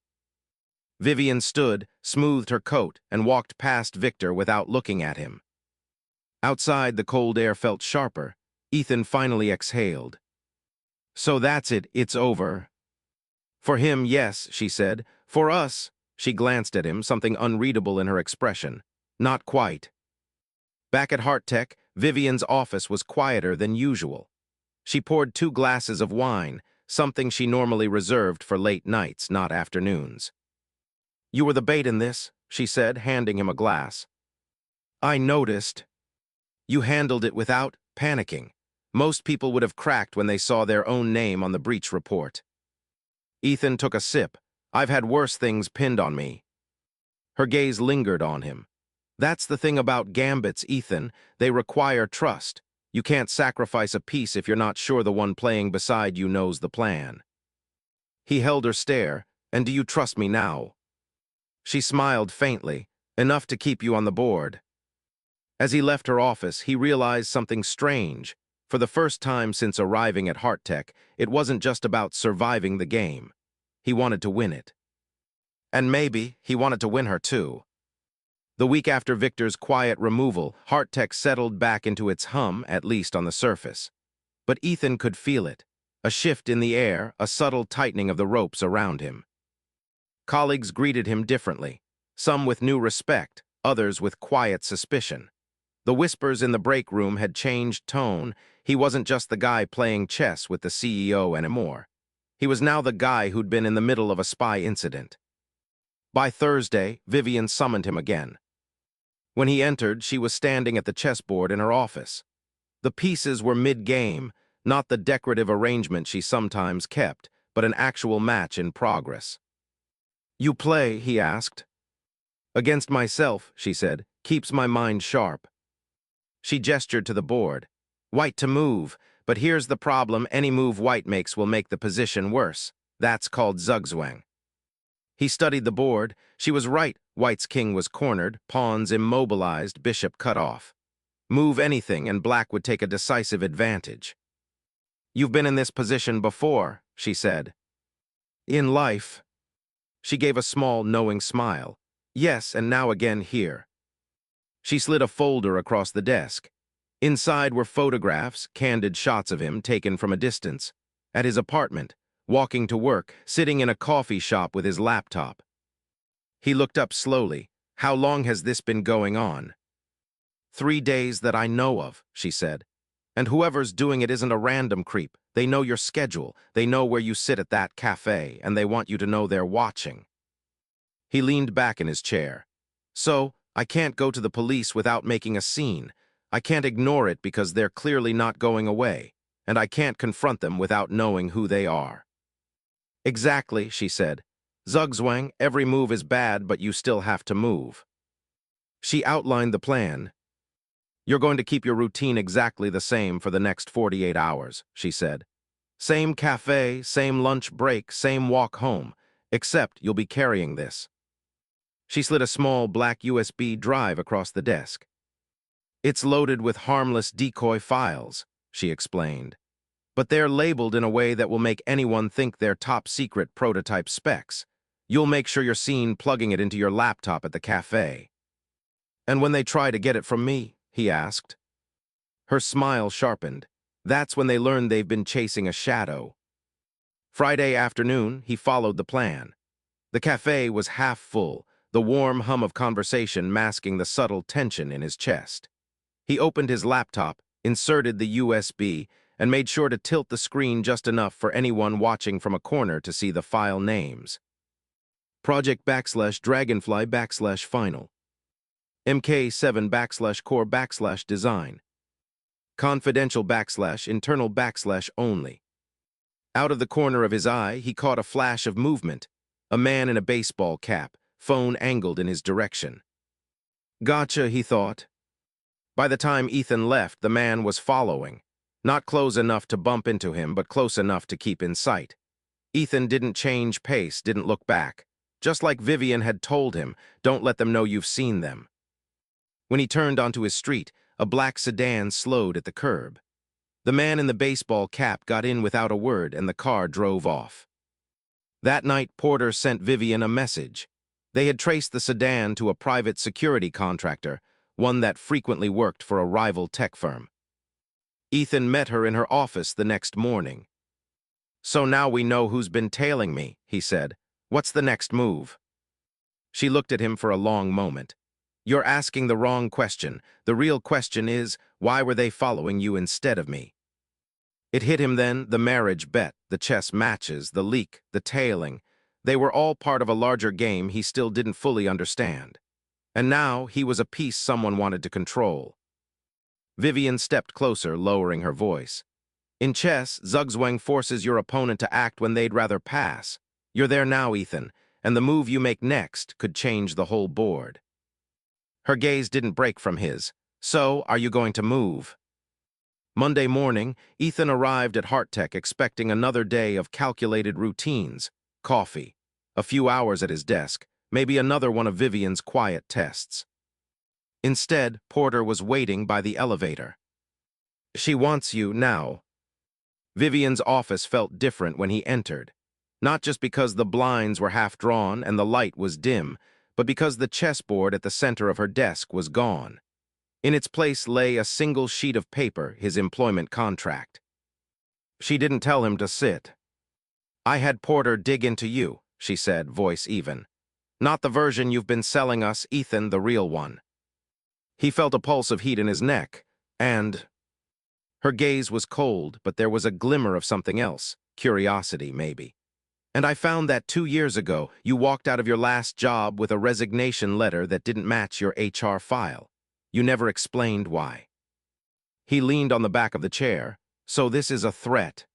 Vivian stood, smoothed her coat, and walked past Victor without looking at him. Outside, the cold air felt sharper. Ethan finally exhaled. "So that's it, it's over." "For him, yes," she said. "For us," she glanced at him, something unreadable in her expression. "Not quite." Back at HeartTech, Vivian's office was quieter than usual. She poured 2 glasses of wine, something she normally reserved for late nights, not afternoons. "You were the bait in this," she said, handing him a glass. "I noticed. You handled it without panicking. Most people would have cracked when they saw their own name on the breach report." Ethan took a sip. "I've had worse things pinned on me." Her gaze lingered on him. "That's the thing about gambits, Ethan. They require trust. You can't sacrifice a piece if you're not sure the one playing beside you knows the plan." He held her stare. "And do you trust me now?" She smiled faintly. "Enough to keep you on the board." As he left her office, he realized something strange. For the first time since arriving at HeartTech, it wasn't just about surviving the game. He wanted to win it. And maybe he wanted to win her too. The week after Victor's quiet removal, HeartTech settled back into its hum, at least on the surface. But Ethan could feel it. A shift in the air, a subtle tightening of the ropes around him. Colleagues greeted him differently, some with new respect, others with quiet suspicion. The whispers in the break room had changed tone. He wasn't just the guy playing chess with the CEO anymore. He was now the guy who'd been in the middle of a spy incident. By Thursday, Vivian summoned him again. When he entered, she was standing at the chessboard in her office. The pieces were mid-game, not the decorative arrangement she sometimes kept, but an actual match in progress. "You play?" he asked. "Against myself," she said. "Keeps my mind sharp." She gestured to the board. "White to move, but here's the problem: any move white makes will make the position worse. That's called zugzwang." He studied the board. She was right. White's king was cornered, pawns immobilized, bishop cut off. Move anything and black would take a decisive advantage. "You've been in this position before," she said. "In life." She gave a small, knowing smile. "Yes, and now again here." She slid a folder across the desk. Inside were photographs, candid shots of him taken from a distance, at his apartment, walking to work, sitting in a coffee shop with his laptop. He looked up slowly. "How long has this been going on?" "3 days that I know of," she said. "And whoever's doing it isn't a random creep. They know your schedule, they know where you sit at that cafe, and they want you to know they're watching." He leaned back in his chair. "So, I can't go to the police without making a scene. I can't ignore it because they're clearly not going away, and I can't confront them without knowing who they are." "Exactly," she said. "Zugzwang, every move is bad, but you still have to move." She outlined the plan. "You're going to keep your routine exactly the same for the next 48 hours, she said. "Same cafe, same lunch break, same walk home, except you'll be carrying this." She slid a small black USB drive across the desk. "It's loaded with harmless decoy files," she explained. "But they're labeled in a way that will make anyone think they're top-secret prototype specs. You'll make sure you're seen plugging it into your laptop at the cafe." "And when they try to get it from me?" he asked. Her smile sharpened. "That's when they learn they've been chasing a shadow." Friday afternoon, he followed the plan. The cafe was half full, the warm hum of conversation masking the subtle tension in his chest. He opened his laptop, inserted the USB, and made sure to tilt the screen just enough for anyone watching from a corner to see the file names. Project /Dragonfly/Final. MK7 /Core/Design. Confidential /Internal/Only. Out of the corner of his eye, he caught a flash of movement. A man in a baseball cap, phone angled in his direction. Gotcha, he thought. By the time Ethan left, the man was following. Not close enough to bump into him, but close enough to keep in sight. Ethan didn't change pace, didn't look back. Just like Vivian had told him, don't let them know you've seen them. When he turned onto his street, a black sedan slowed at the curb. The man in the baseball cap got in without a word, and the car drove off. That night, Porter sent Vivian a message. They had traced the sedan to a private security contractor, one that frequently worked for a rival tech firm. Ethan met her in her office the next morning. "So now we know who's been tailing me," he said. "What's the next move?" She looked at him for a long moment. "You're asking the wrong question. The real question is, why were they following you instead of me?" It hit him then, the marriage bet, the chess matches, the leak, the tailing. They were all part of a larger game he still didn't fully understand. And now he was a piece someone wanted to control. Vivian stepped closer, lowering her voice. "In chess, Zugzwang forces your opponent to act when they'd rather pass. You're there now, Ethan, and the move you make next could change the whole board." Her gaze didn't break from his. "So, are you going to move?" Monday morning, Ethan arrived at HeartTech expecting another day of calculated routines, coffee, a few hours at his desk, maybe another one of Vivian's quiet tests. Instead, Porter was waiting by the elevator. "She wants you now." Vivian's office felt different when he entered, not just because the blinds were half drawn and the light was dim, but because the chessboard at the center of her desk was gone. In its place lay a single sheet of paper, his employment contract. She didn't tell him to sit. "I had Porter dig into you," she said, voice even. "Not the version you've been selling us, Ethan, the real one." He felt a pulse of heat in his neck, and... Her gaze was cold, but there was a glimmer of something else, curiosity, maybe. "And I found that 2 years ago, you walked out of your last job with a resignation letter that didn't match your HR file. You never explained why." He leaned on the back of the chair. "So this is a threat."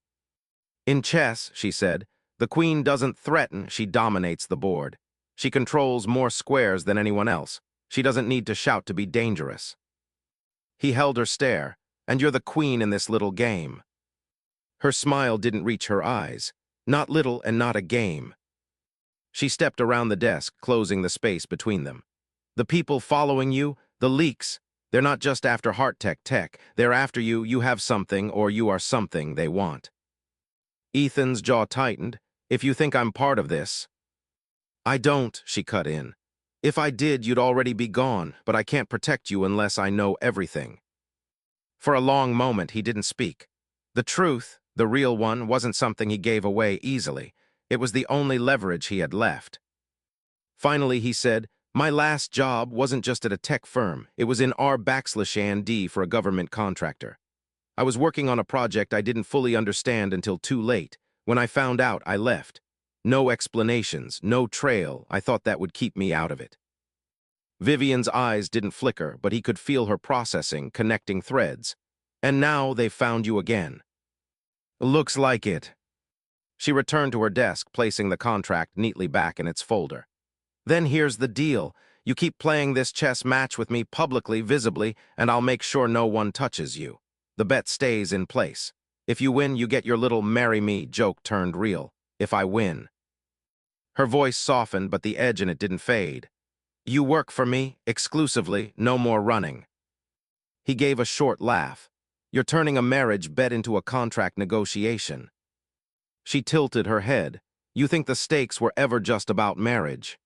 "In chess," she said, "the queen doesn't threaten, she dominates the board. She controls more squares than anyone else. She doesn't need to shout to be dangerous." He held her stare. "And you're the queen in this little game." Her smile didn't reach her eyes. Not little and not a game. She stepped around the desk, closing the space between them. "The people following you, the leaks, they're not just after HeartTech tech. They're after you, you have something, or you are something they want." Ethan's jaw tightened. "If you think I'm part of this..." "I don't," she cut in. "If I did, you'd already be gone, but I can't protect you unless I know everything." For a long moment, he didn't speak. The truth, the real one, wasn't something he gave away easily. It was the only leverage he had left. Finally, he said, "My last job wasn't just at a tech firm. It was in R/D for a government contractor. I was working on a project I didn't fully understand until too late. When I found out, I left. No explanations, no trail. I thought that would keep me out of it." Vivian's eyes didn't flicker, but he could feel her processing, connecting threads. "And now they've found you again." "Looks like it." She returned to her desk, placing the contract neatly back in its folder. "Then here's the deal. You keep playing this chess match with me publicly, visibly, and I'll make sure no one touches you. The bet stays in place. If you win, you get your little marry me joke turned real. If I win." Her voice softened, but the edge in it didn't fade. "You work for me, exclusively, no more running." He gave a short laugh. "You're turning a marriage bet into a contract negotiation." She tilted her head. "You think the stakes were ever just about marriage?"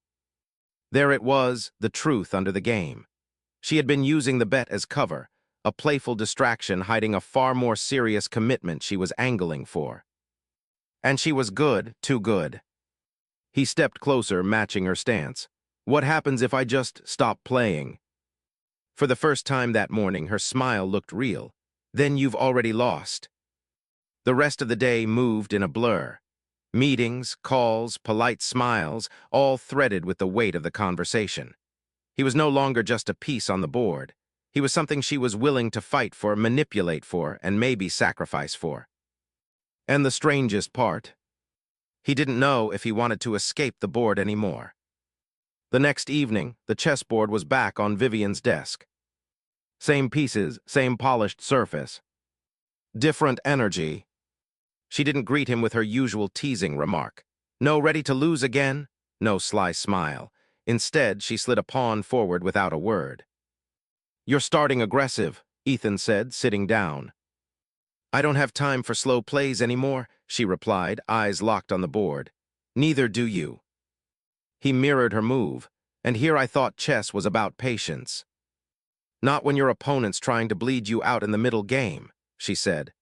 There it was, the truth under the game. She had been using the bet as cover, a playful distraction hiding a far more serious commitment she was angling for. And she was good, too good. He stepped closer, matching her stance. What happens if I just stop playing? For the first time that morning, her smile looked real. Then you've already lost. The rest of the day moved in a blur. Meetings, calls, polite smiles, all threaded with the weight of the conversation. He was no longer just a piece on the board. He was something she was willing to fight for, manipulate for, and maybe sacrifice for. And the strangest part, he didn't know if he wanted to escape the board anymore. The next evening, the chessboard was back on Vivian's desk. Same pieces, same polished surface. Different energy. She didn't greet him with her usual teasing remark. No ready to lose again? No sly smile. Instead, she slid a pawn forward without a word. You're starting aggressive, Ethan said, sitting down. I don't have time for slow plays anymore, she replied, eyes locked on the board. Neither do you. He mirrored her move, and here I thought chess was about patience. Not when your opponent's trying to bleed you out in the middle game, she said.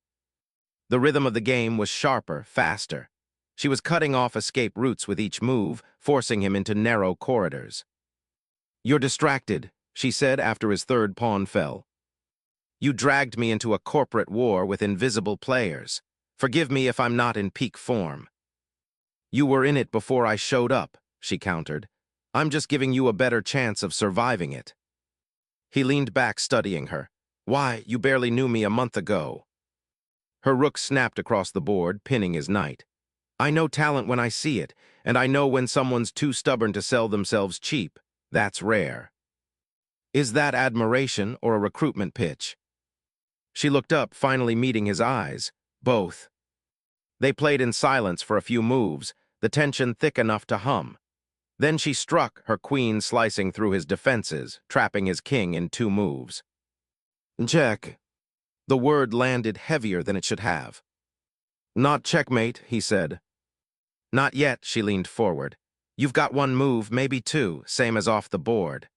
The rhythm of the game was sharper, faster. She was cutting off escape routes with each move, forcing him into narrow corridors. You're distracted, she said after his third pawn fell. You dragged me into a corporate war with invisible players. Forgive me if I'm not in peak form. You were in it before I showed up, she countered. I'm just giving you a better chance of surviving it. He leaned back, studying her. Why, you barely knew me a month ago. Her rook snapped across the board, pinning his knight. I know talent when I see it, and I know when someone's too stubborn to sell themselves cheap. That's rare. Is that admiration or a recruitment pitch? She looked up, finally meeting his eyes. Both. They played in silence for a few moves, the tension thick enough to hum. Then she struck, her queen slicing through his defenses, trapping his king in 2 moves. Check. The word landed heavier than it should have. Not checkmate, he said. Not yet, she leaned forward. You've got 1 move, maybe 2, same as off the board.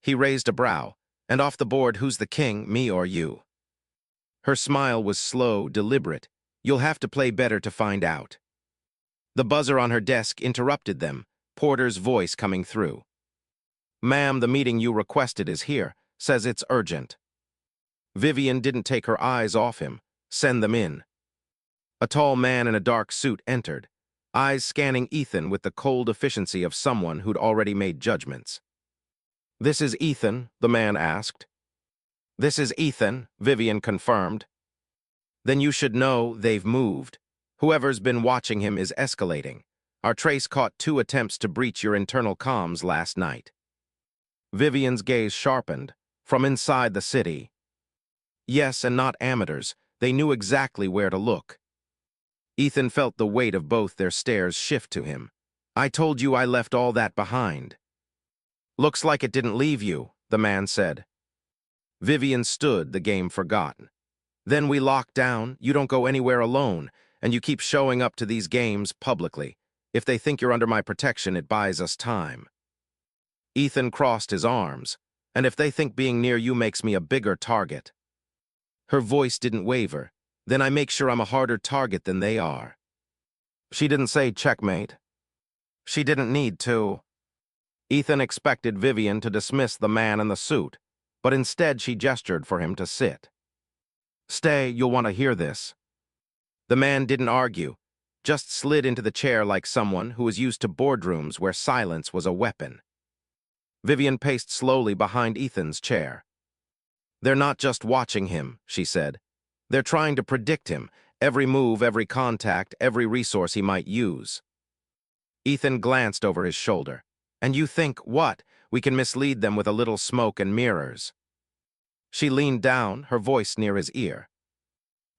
He raised a brow. And off the board, who's the king, me or you? Her smile was slow, deliberate. You'll have to play better to find out. The buzzer on her desk interrupted them, Porter's voice coming through. Ma'am, the meeting you requested is here. Says it's urgent. Vivian didn't take her eyes off him. Send them in. A tall man in a dark suit entered, eyes scanning Ethan with the cold efficiency of someone who'd already made judgments. This is Ethan, the man asked. This is Ethan, Vivian confirmed. Then you should know they've moved. Whoever's been watching him is escalating. Our trace caught 2 attempts to breach your internal comms last night. Vivian's gaze sharpened. From inside the city. Yes, and not amateurs. They knew exactly where to look. Ethan felt the weight of both their stares shift to him. I told you I left all that behind. Looks like it didn't leave you, the man said. Vivian stood, the game forgotten. Then we lock down, you don't go anywhere alone, and you keep showing up to these games publicly. If they think you're under my protection, it buys us time. Ethan crossed his arms. And if they think being near you makes me a bigger target. Her voice didn't waver. Then I make sure I'm a harder target than they are. She didn't say checkmate. She didn't need to. Ethan expected Vivian to dismiss the man in the suit, but instead she gestured for him to sit. Stay, you'll want to hear this. The man didn't argue, just slid into the chair like someone who was used to boardrooms where silence was a weapon. Vivian paced slowly behind Ethan's chair. They're not just watching him, she said. They're trying to predict him, every move, every contact, every resource he might use. Ethan glanced over his shoulder. And you think, what? We can mislead them with a little smoke and mirrors. She leaned down, her voice near his ear.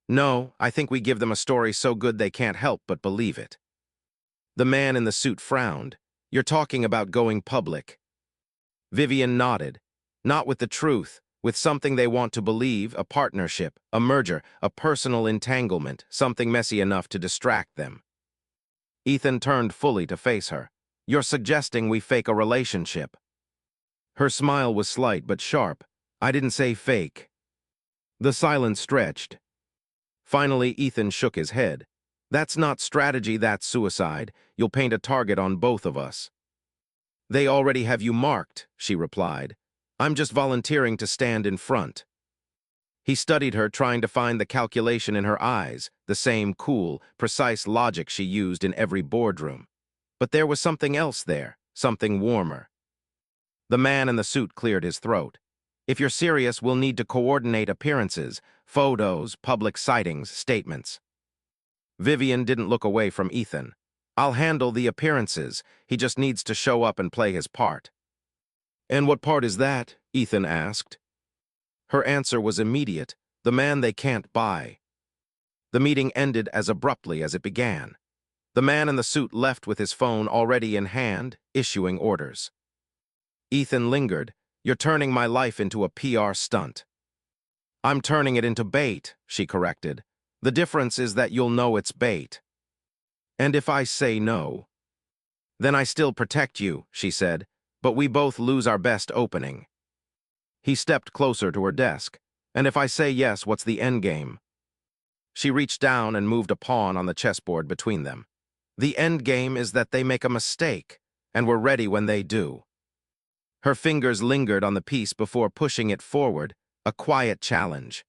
No, I think we give them a story so good they can't help but believe it. The man in the suit frowned. You're talking about going public. Vivian nodded. Not with the truth, with something they want to believe, a partnership, a merger, a personal entanglement, something messy enough to distract them. Ethan turned fully to face her. You're suggesting we fake a relationship. Her smile was slight but sharp. I didn't say fake. The silence stretched. Finally, Ethan shook his head. That's not strategy, that's suicide. You'll paint a target on both of us. They already have you marked, she replied. I'm just volunteering to stand in front. He studied her, trying to find the calculation in her eyes, the same cool, precise logic she used in every boardroom. But there was something else there, something warmer. The man in the suit cleared his throat. If you're serious, we'll need to coordinate appearances, photos, public sightings, statements. Vivian didn't look away from Ethan. I'll handle the appearances. He just needs to show up and play his part. And what part is that? Ethan asked. Her answer was immediate. The man they can't buy. The meeting ended as abruptly as it began. The man in the suit left with his phone already in hand, issuing orders. Ethan lingered. You're turning my life into a PR stunt. I'm turning it into bait, she corrected. The difference is that you'll know it's bait. And if I say no? Then I still protect you, she said, but we both lose our best opening. He stepped closer to her desk. And if I say yes, what's the endgame? She reached down and moved a pawn on the chessboard between them. The endgame is that they make a mistake, and we're ready when they do. Her fingers lingered on the piece before pushing it forward, a quiet challenge.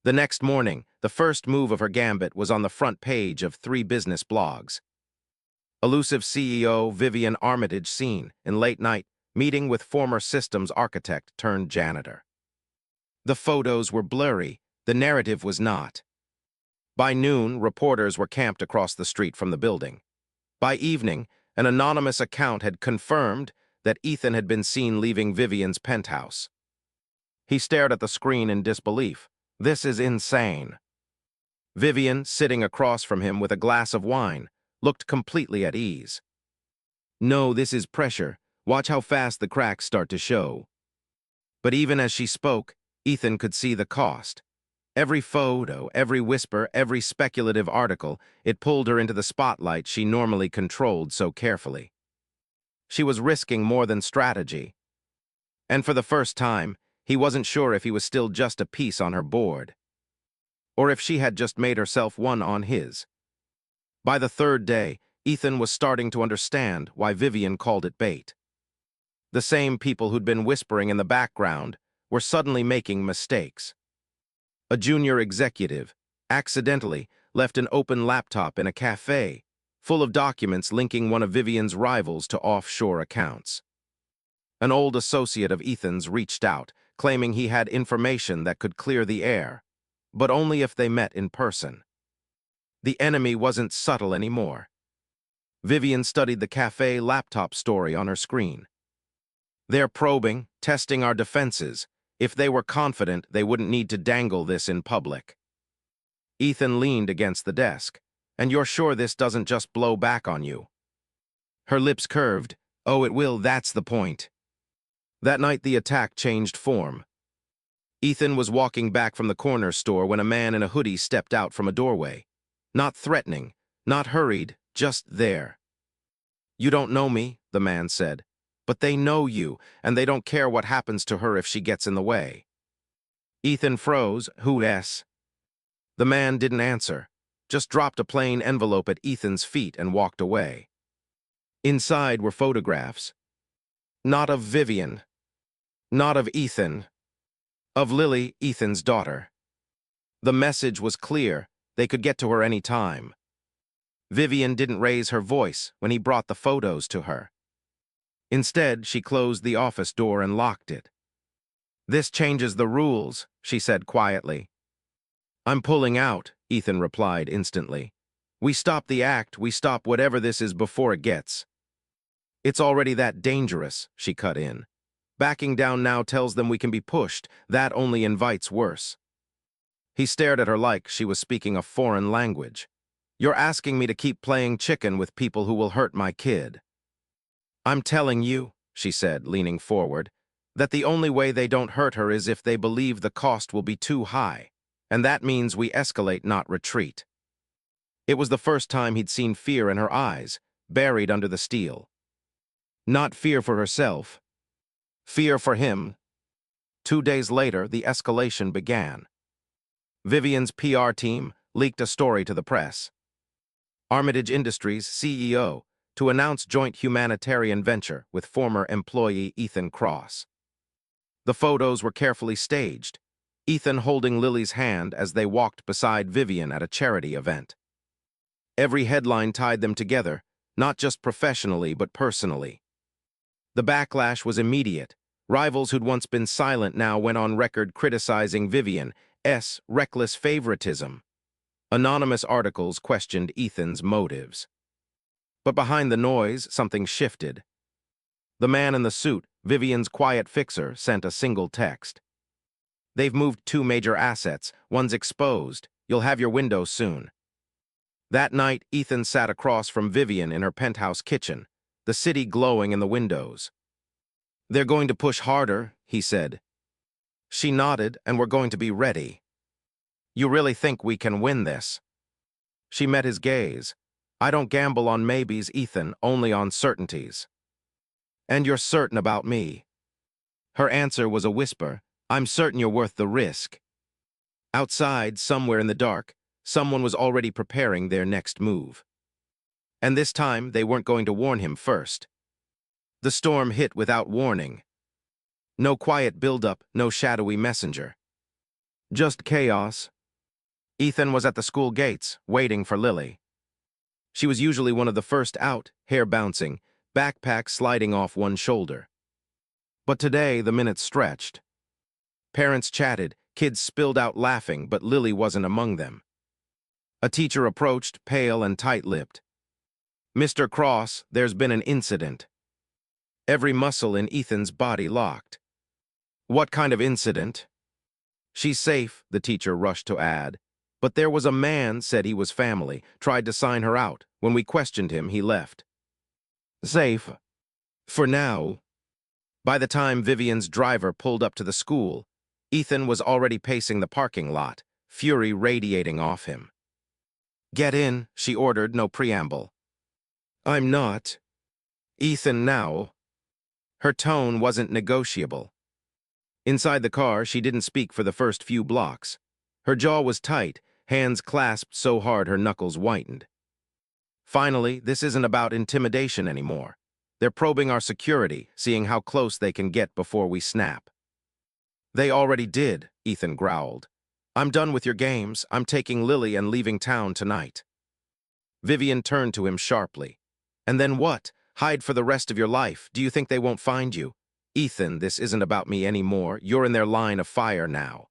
The next morning, the first move of her gambit was on the front page of 3 business blogs. Elusive CEO Vivian Armitage seen in late night meeting with former systems architect turned janitor. The photos were blurry, the narrative was not. By noon, reporters were camped across the street from the building. By evening, an anonymous account had confirmed that Ethan had been seen leaving Vivian's penthouse. He stared at the screen in disbelief. This is insane. Vivian, sitting across from him with a glass of wine, looked completely at ease. No, this is pressure. Watch how fast the cracks start to show. But even as she spoke, Ethan could see the cost. Every photo, every whisper, every speculative article, it pulled her into the spotlight she normally controlled so carefully. She was risking more than strategy. And for the first time, he wasn't sure if he was still just a piece on her board, or if she had just made herself one on his. By the third day, Ethan was starting to understand why Vivian called it bait. The same people who'd been whispering in the background were suddenly making mistakes. A junior executive, accidentally, left an open laptop in a cafe, full of documents linking one of Vivian's rivals to offshore accounts. An old associate of Ethan's reached out, claiming he had information that could clear the air, but only if they met in person. The enemy wasn't subtle anymore. Vivian studied the cafe laptop story on her screen. They're probing, testing our defenses. If they were confident, they wouldn't need to dangle this in public. Ethan leaned against the desk. And you're sure this doesn't just blow back on you? Her lips curved. Oh, it will, that's the point. That night the attack changed form. Ethan was walking back from the corner store when a man in a hoodie stepped out from a doorway. Not threatening, not hurried, just there. You don't know me, the man said. But they know you, and they don't care what happens to her if she gets in the way. Ethan froze. Who s? The man didn't answer, just dropped a plain envelope at Ethan's feet and walked away. Inside were photographs. Not of Vivian. Not of Ethan. Of Lily, Ethan's daughter. The message was clear. They could get to her any time. Vivian didn't raise her voice when he brought the photos to her. Instead, she closed the office door and locked it. This changes the rules, she said quietly. I'm pulling out, Ethan replied instantly. We stop the act, we stop whatever this is before it gets. It's already that dangerous, she cut in. Backing down now tells them we can be pushed. That only invites worse. He stared at her like she was speaking a foreign language. You're asking me to keep playing chicken with people who will hurt my kid. I'm telling you, she said, leaning forward, that the only way they don't hurt her is if they believe the cost will be too high, and that means we escalate, not retreat. It was the first time he'd seen fear in her eyes, buried under the steel. Not fear for herself, fear for him. 2 days later, the escalation began. Vivian's PR team leaked a story to the press. Armitage Industries CEO, to announce joint humanitarian venture with former employee Ethan Cross. The photos were carefully staged, Ethan holding Lily's hand as they walked beside Vivian at a charity event. Every headline tied them together, not just professionally but personally. The backlash was immediate. Rivals who'd once been silent now went on record criticizing Vivian's reckless favoritism. Anonymous articles questioned Ethan's motives. But behind the noise, something shifted. The man in the suit, Vivian's quiet fixer, sent a single text. "They've moved 2 major assets. One's exposed. You'll have your window soon." That night, Ethan sat across from Vivian in her penthouse kitchen, the city glowing in the windows. "They're going to push harder," he said. She nodded, "and we're going to be ready." "You really think we can win this?" She met his gaze. "I don't gamble on maybes, Ethan, only on certainties." "And you're certain about me?" Her answer was a whisper. "I'm certain you're worth the risk." Outside, somewhere in the dark, someone was already preparing their next move. And this time, they weren't going to warn him first. The storm hit without warning. No quiet build-up, no shadowy messenger. Just chaos. Ethan was at the school gates, waiting for Lily. She was usually one of the first out, hair bouncing, backpack sliding off one shoulder. But today, the minutes stretched. Parents chatted, kids spilled out laughing, but Lily wasn't among them. A teacher approached, pale and tight-lipped. "Mr. Cross, there's been an incident." Every muscle in Ethan's body locked. "What kind of incident?" "She's safe," the teacher rushed to add. "But there was a man said he was family, tried to sign her out. When we questioned him, he left." "Safe. For now." By the time Vivian's driver pulled up to the school, Ethan was already pacing the parking lot, fury radiating off him. "Get in," she ordered, no preamble. "I'm not." "Ethan, now." Her tone wasn't negotiable. Inside the car, she didn't speak for the first few blocks. Her jaw was tight, hands clasped so hard her knuckles whitened. "Finally, this isn't about intimidation anymore. They're probing our security, seeing how close they can get before we snap." "They already did," Ethan growled. "I'm done with your games. I'm taking Lily and leaving town tonight." Vivian turned to him sharply. "And then what? Hide for the rest of your life? Do you think they won't find you?" "Ethan, this isn't about me anymore. You're in their line of fire now."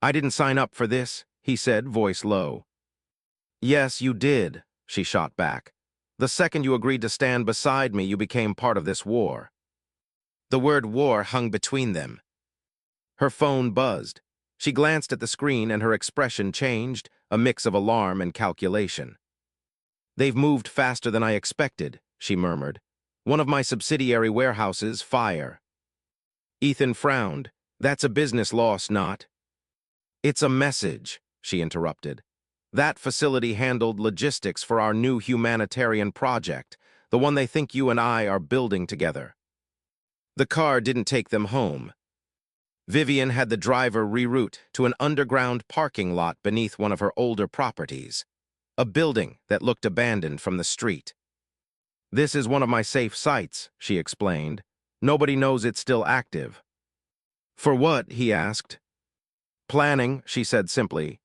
"I didn't sign up for this," he said, voice low. "Yes, you did," she shot back. "The second you agreed to stand beside me, you became part of this war." The word war hung between them. Her phone buzzed. She glanced at the screen and her expression changed, a mix of alarm and calculation. "They've moved faster than I expected," she murmured. "One of my subsidiary warehouses, fire." Ethan frowned. "That's a business loss, not?" "It's a message," she interrupted. "That facility handled logistics for our new humanitarian project, the one they think you and I are building together." The car didn't take them home. Vivian had the driver reroute to an underground parking lot beneath one of her older properties, a building that looked abandoned from the street. "This is one of my safe sites," she explained. "Nobody knows it's still active." "For what?" he asked. "Planning," she said simply.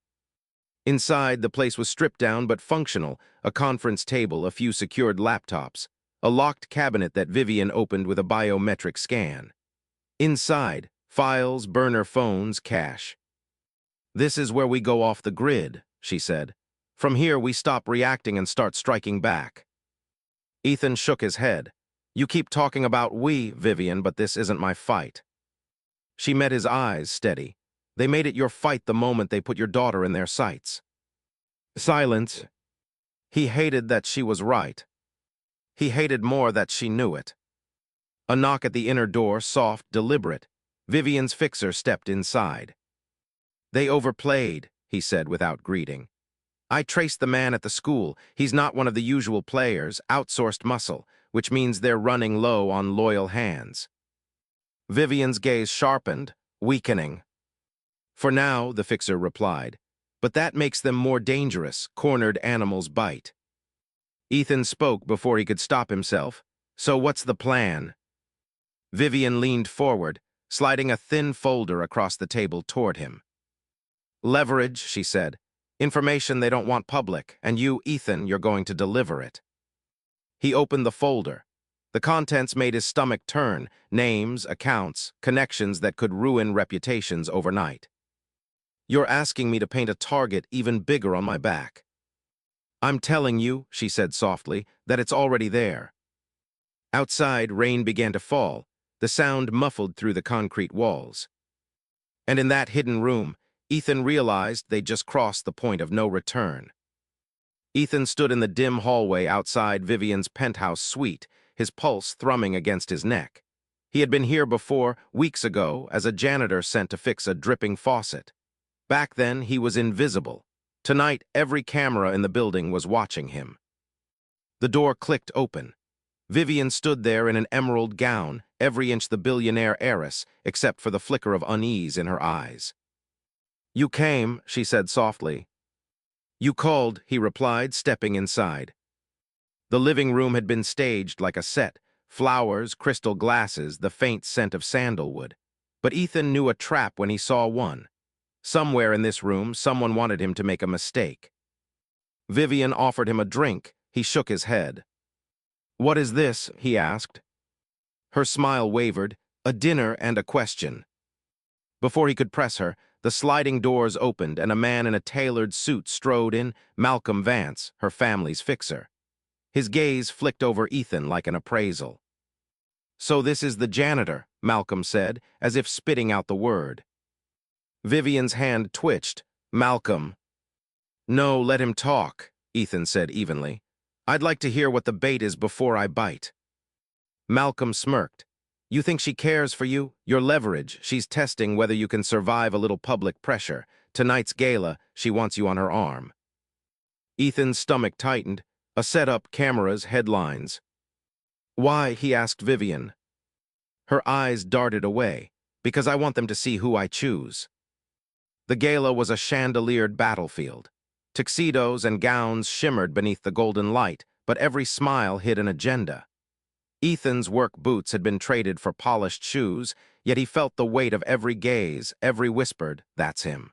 Inside, the place was stripped down but functional, a conference table, a few secured laptops, a locked cabinet that Vivian opened with a biometric scan. Inside, files, burner phones, cash. "This is where we go off the grid," she said. "From here, we stop reacting and start striking back." Ethan shook his head. "You keep talking about we, Vivian, but this isn't my fight." She met his eyes, steady. "They made it your fight the moment they put your daughter in their sights." Silence. He hated that she was right. He hated more that she knew it. A knock at the inner door, soft, deliberate. Vivian's fixer stepped inside. "They overplayed," he said without greeting. "I traced the man at the school. He's not one of the usual players, outsourced muscle, which means they're running low on loyal hands." Vivian's gaze sharpened, weakening. "For now," the fixer replied. "But that makes them more dangerous. Cornered animals bite." Ethan spoke before he could stop himself. So what's the plan? Vivian leaned forward, sliding a thin folder across the table toward him. Leverage, she said. Information they don't want public, and you, Ethan, you're going to deliver it. He opened the folder. The contents made his stomach turn, names, accounts, connections that could ruin reputations overnight. You're asking me to paint a target even bigger on my back. I'm telling you, she said softly, that it's already there. Outside, rain began to fall, the sound muffled through the concrete walls. And in that hidden room, Ethan realized they'd just crossed the point of no return. Ethan stood in the dim hallway outside Vivian's penthouse suite, his pulse thrumming against his neck. He had been here before, weeks ago, as a janitor sent to fix a dripping faucet. Back then, he was invisible. Tonight, every camera in the building was watching him. The door clicked open. Vivian stood there in an emerald gown, every inch the billionaire heiress, except for the flicker of unease in her eyes. You came, she said softly. You called, he replied, stepping inside. The living room had been staged like a set, flowers, crystal glasses, the faint scent of sandalwood. But Ethan knew a trap when he saw one. Somewhere in this room, someone wanted him to make a mistake. Vivian offered him a drink. He shook his head. What is this? He asked. Her smile wavered, a dinner and a question. Before he could press her, the sliding doors opened and a man in a tailored suit strode in, Malcolm Vance, her family's fixer. His gaze flicked over Ethan like an appraisal. So this is the janitor, Malcolm said, as if spitting out the word. Vivian's hand twitched. Malcolm. No, let him talk, Ethan said evenly. I'd like to hear what the bait is before I bite. Malcolm smirked. You think she cares for you? Your leverage. She's testing whether you can survive a little public pressure. Tonight's gala, she wants you on her arm. Ethan's stomach tightened. A setup, cameras, headlines. Why? He asked Vivian. Her eyes darted away. Because I want them to see who I choose. The gala was a chandeliered battlefield. Tuxedos and gowns shimmered beneath the golden light, but every smile hid an agenda. Ethan's work boots had been traded for polished shoes, yet he felt the weight of every gaze, every whispered, that's him.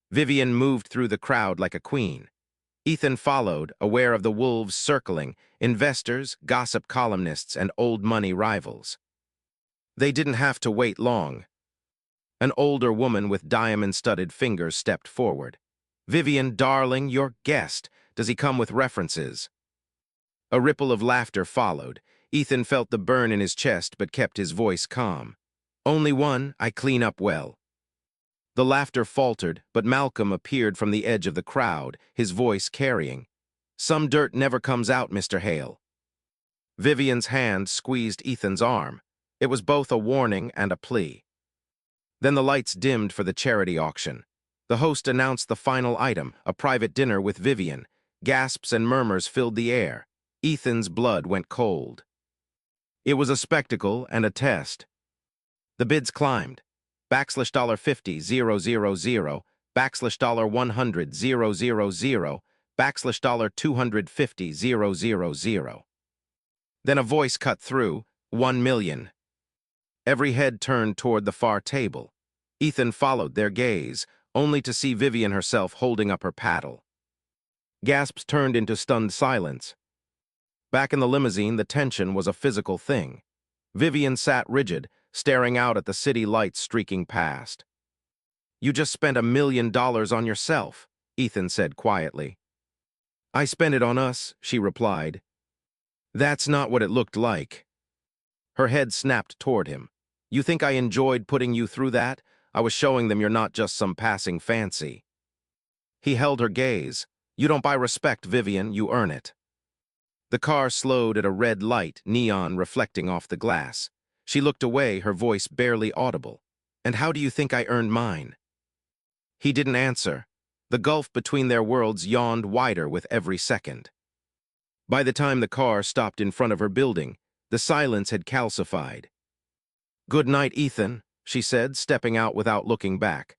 Vivian moved through the crowd like a queen. Ethan followed, aware of the wolves circling, investors, gossip columnists, and old money rivals. They didn't have to wait long. An older woman with diamond-studded fingers stepped forward. Vivian, darling, your guest. Does he come with references? A ripple of laughter followed. Ethan felt the burn in his chest but kept his voice calm. Only one, I clean up well. The laughter faltered, but Malcolm appeared from the edge of the crowd, his voice carrying. Some dirt never comes out, Mr. Hale. Vivian's hand squeezed Ethan's arm. It was both a warning and a plea. Then the lights dimmed for the charity auction. The host announced the final item, a private dinner with Vivian. Gasps and murmurs filled the air. Ethan's blood went cold. It was a spectacle and a test. The bids climbed. $50, 000, $100, 000, $250, 000. Then a voice cut through, 1 million. Every head turned toward the far table. Ethan followed their gaze, only to see Vivian herself holding up her paddle. Gasps turned into stunned silence. Back in the limousine, the tension was a physical thing. Vivian sat rigid, staring out at the city lights streaking past. You just spent $1 million on yourself, Ethan said quietly. I spent it on us, she replied. That's not what it looked like. Her head snapped toward him. You think I enjoyed putting you through that? I was showing them you're not just some passing fancy. He held her gaze. You don't buy respect, Vivian, you earn it. The car slowed at a red light, neon reflecting off the glass. She looked away, her voice barely audible. And how do you think I earned mine? He didn't answer. The gulf between their worlds yawned wider with every second. By the time the car stopped in front of her building, the silence had calcified. Good night, Ethan, she said, stepping out without looking back.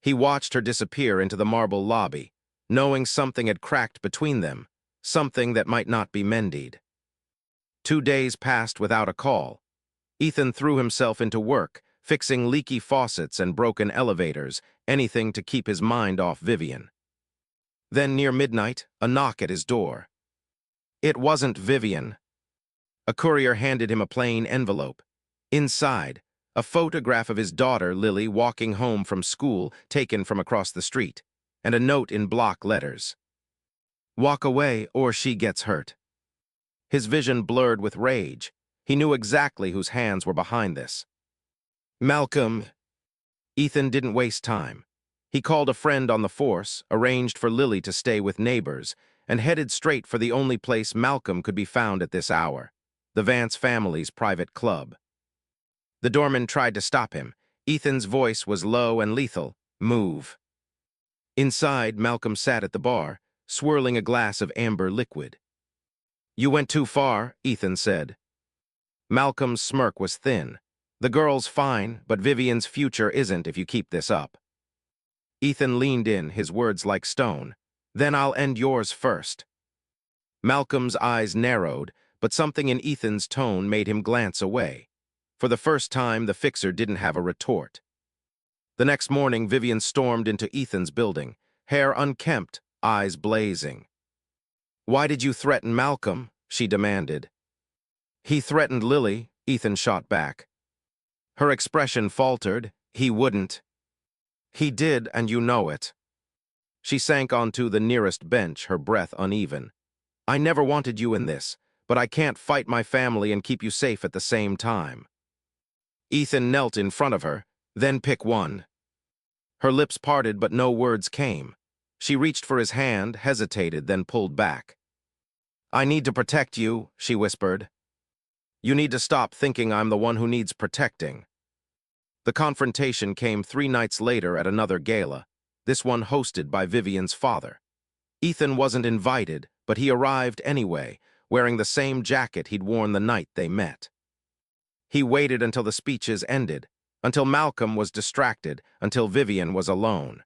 He watched her disappear into the marble lobby, knowing something had cracked between them, something that might not be mended. 2 days passed without a call. Ethan threw himself into work, fixing leaky faucets and broken elevators, anything to keep his mind off Vivian. Then, near midnight, a knock at his door. It wasn't Vivian. A courier handed him a plain envelope. Inside, a photograph of his daughter, Lily, walking home from school, taken from across the street, and a note in block letters. "Walk away or she gets hurt." His vision blurred with rage. He knew exactly whose hands were behind this. Malcolm. Ethan didn't waste time. He called a friend on the force, arranged for Lily to stay with neighbors, and headed straight for the only place Malcolm could be found at this hour, the Vance family's private club. The doorman tried to stop him. Ethan's voice was low and lethal. "Move." Inside, Malcolm sat at the bar, swirling a glass of amber liquid. "You went too far," Ethan said. Malcolm's smirk was thin. "The girl's fine, but Vivian's future isn't if you keep this up." Ethan leaned in, his words like stone. "Then I'll end yours first." Malcolm's eyes narrowed, but something in Ethan's tone made him glance away. For the first time, the fixer didn't have a retort. The next morning, Vivian stormed into Ethan's building, hair unkempt, eyes blazing. "Why did you threaten Malcolm?" she demanded. "He threatened Lily," Ethan shot back. Her expression faltered. "He wouldn't." "He did, and you know it." She sank onto the nearest bench, her breath uneven. "I never wanted you in this, but I can't fight my family and keep you safe at the same time." Ethan knelt in front of her. "Then pick one." Her lips parted, but no words came. She reached for his hand, hesitated, then pulled back. "I need to protect you," she whispered. "You need to stop thinking I'm the one who needs protecting." The confrontation came 3 nights later at another gala, this one hosted by Vivian's father. Ethan wasn't invited, but he arrived anyway, wearing the same jacket he'd worn the night they met. He waited until the speeches ended, until Malcolm was distracted, until Vivian was alone.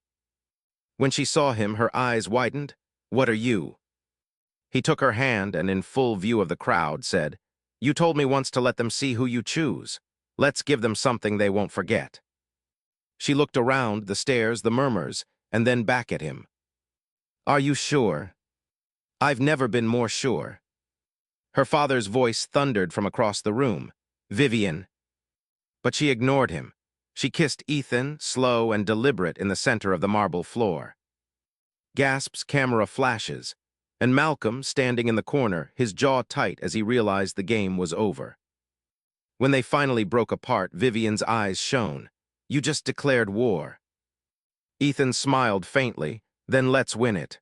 When she saw him, her eyes widened. "What are you?" He took her hand and, in full view of the crowd, said, "You told me once to let them see who you choose. Let's give them something they won't forget." She looked around, the stares, the murmurs, and then back at him. "Are you sure?" "I've never been more sure." Her father's voice thundered from across the room. "Vivian." But she ignored him. She kissed Ethan, slow and deliberate, in the center of the marble floor. Gasps, camera flashes, and Malcolm, standing in the corner, his jaw tight as he realized the game was over. When they finally broke apart, Vivian's eyes shone. "You just declared war." Ethan smiled faintly. "Then let's win it."